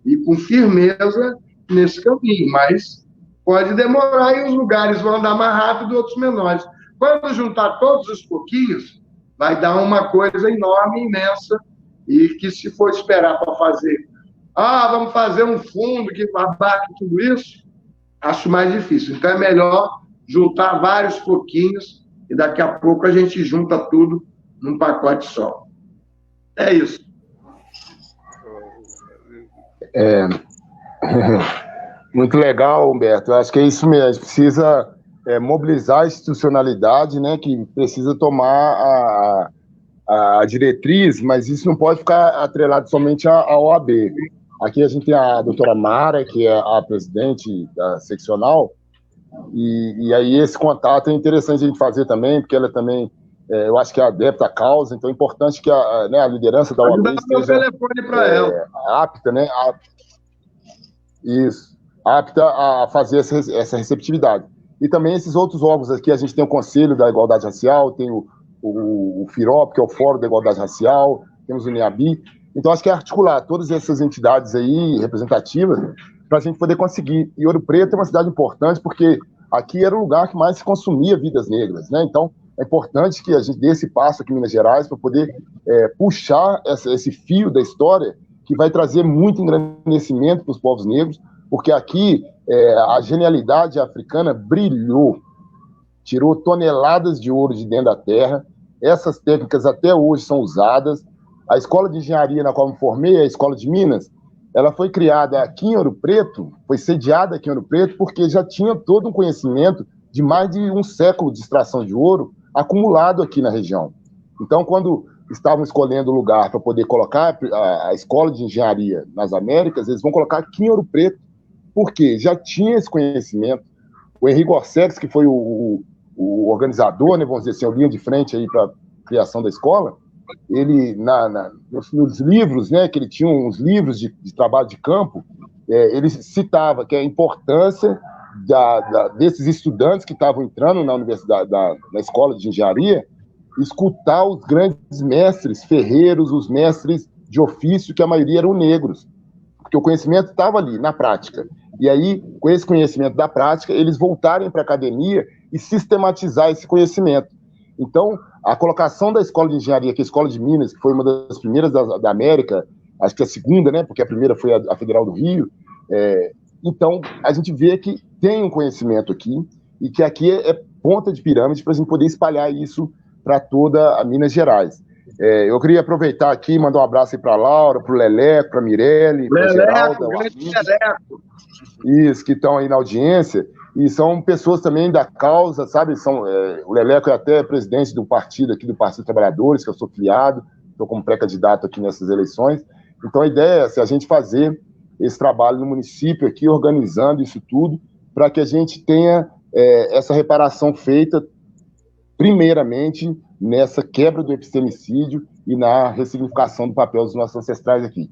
S1: e com firmeza nesse caminho, mas pode demorar e os lugares vão andar mais rápido, outros menores. Quando juntar todos os pouquinhos, vai dar uma coisa enorme, imensa, e que se for esperar para fazer, vamos fazer um fundo que abarque tudo isso, acho mais difícil. Então é melhor juntar vários pouquinhos e daqui a pouco a gente junta tudo num pacote só. É isso.
S3: Muito legal, Humberto. Eu acho que é isso mesmo. A gente precisa mobilizar a institucionalidade, né, que precisa tomar a diretriz, mas isso não pode ficar atrelado somente à OAB. Aqui a gente tem a doutora Mara, que é a presidente da seccional, e aí esse contato é interessante a gente fazer também, porque ela também, eu acho que é adepta à causa, então é importante que a liderança da OAB esteja apta, né? Apta a fazer essa receptividade. E também esses outros órgãos aqui, a gente tem o Conselho da Igualdade Racial, tem o FIROP, que é o Fórum da Igualdade Racial, temos o NEABI. Então, acho que é articular todas essas entidades aí representativas para a gente poder conseguir. E Ouro Preto é uma cidade importante porque aqui era o lugar que mais se consumia vidas negras, né? Então, é importante que a gente dê esse passo aqui em Minas Gerais para poder puxar esse fio da história que vai trazer muito engrandecimento para os povos negros, porque aqui a genialidade africana brilhou, tirou toneladas de ouro de dentro da terra. Essas técnicas até hoje são usadas. A escola de engenharia na qual me formei, a Escola de Minas, ela foi criada aqui em Ouro Preto, foi sediada aqui em Ouro Preto, porque já tinha todo um conhecimento de mais de um século de extração de ouro acumulado aqui na região. Então, quando estavam escolhendo o lugar para poder colocar a Escola de Engenharia nas Américas, eles vão colocar aqui em Ouro Preto, porque já tinha esse conhecimento. O Henrique Orsex, que foi o organizador, né, vamos dizer assim, a linha de frente aí para a criação da escola, ele, nos livros, né, que ele tinha uns livros de trabalho de campo, ele citava que a importância desses estudantes que estavam entrando na universidade, na escola de engenharia, escutar os grandes mestres ferreiros, os mestres de ofício, que a maioria eram negros, porque o conhecimento estava ali, na prática. E aí, com esse conhecimento da prática, eles voltarem para a academia e sistematizar esse conhecimento. Então, a colocação da Escola de Engenharia, que é a Escola de Minas, que foi uma das primeiras da América, acho que a segunda, né, porque a primeira foi a Federal do Rio, então, a gente vê que tem um conhecimento aqui, e que aqui é ponta de pirâmide para a gente poder espalhar isso para toda a Minas Gerais. Eu queria aproveitar aqui e mandar um abraço aí para a Laura, para o Leleco, para a Mirelle, para a Geralda, isso, que estão aí na audiência, e são pessoas também da causa, sabe? O Leleco é até presidente do partido aqui, do Partido dos Trabalhadores, que eu sou filiado, estou como pré-candidato aqui nessas eleições. Então, a ideia é a gente fazer esse trabalho no município aqui, organizando isso tudo, para que a gente tenha essa reparação feita, primeiramente, nessa quebra do epistemicídio e na ressignificação do papel dos nossos ancestrais aqui.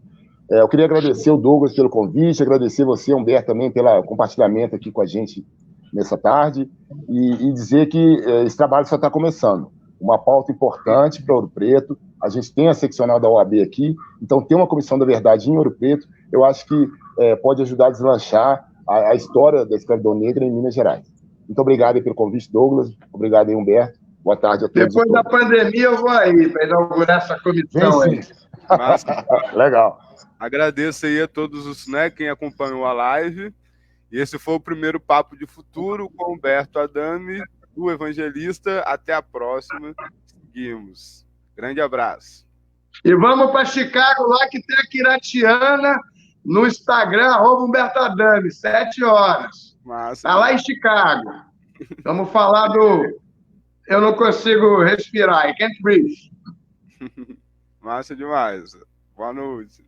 S3: Eu queria agradecer o Douglas pelo convite, agradecer você, Humberto, também pelo compartilhamento aqui com a gente nessa tarde, e dizer que esse trabalho só está começando. Uma pauta importante para Ouro Preto, a gente tem a seccional da OAB aqui, então tem uma comissão da verdade em Ouro Preto, eu acho que pode ajudar a deslanchar a história da escravidão negra em Minas Gerais. Muito obrigado aí pelo convite, Douglas, obrigado aí, Humberto, boa tarde a todos.
S1: Depois da pandemia eu vou aí para inaugurar essa comissão aí.
S3: Legal.
S2: Agradeço aí a todos quem acompanhou a live. E esse foi o primeiro Papo de Futuro com Humberto Adame, do Evangelista. Até a próxima. Seguimos. Grande abraço.
S1: E vamos para Chicago, lá que tem a Quiratiana, no Instagram, @Humberto Adame, 7 horas. Está lá em Chicago. Vamos falar do Eu Não Consigo Respirar, I Can't Breathe.
S2: Massa demais. Boa noite.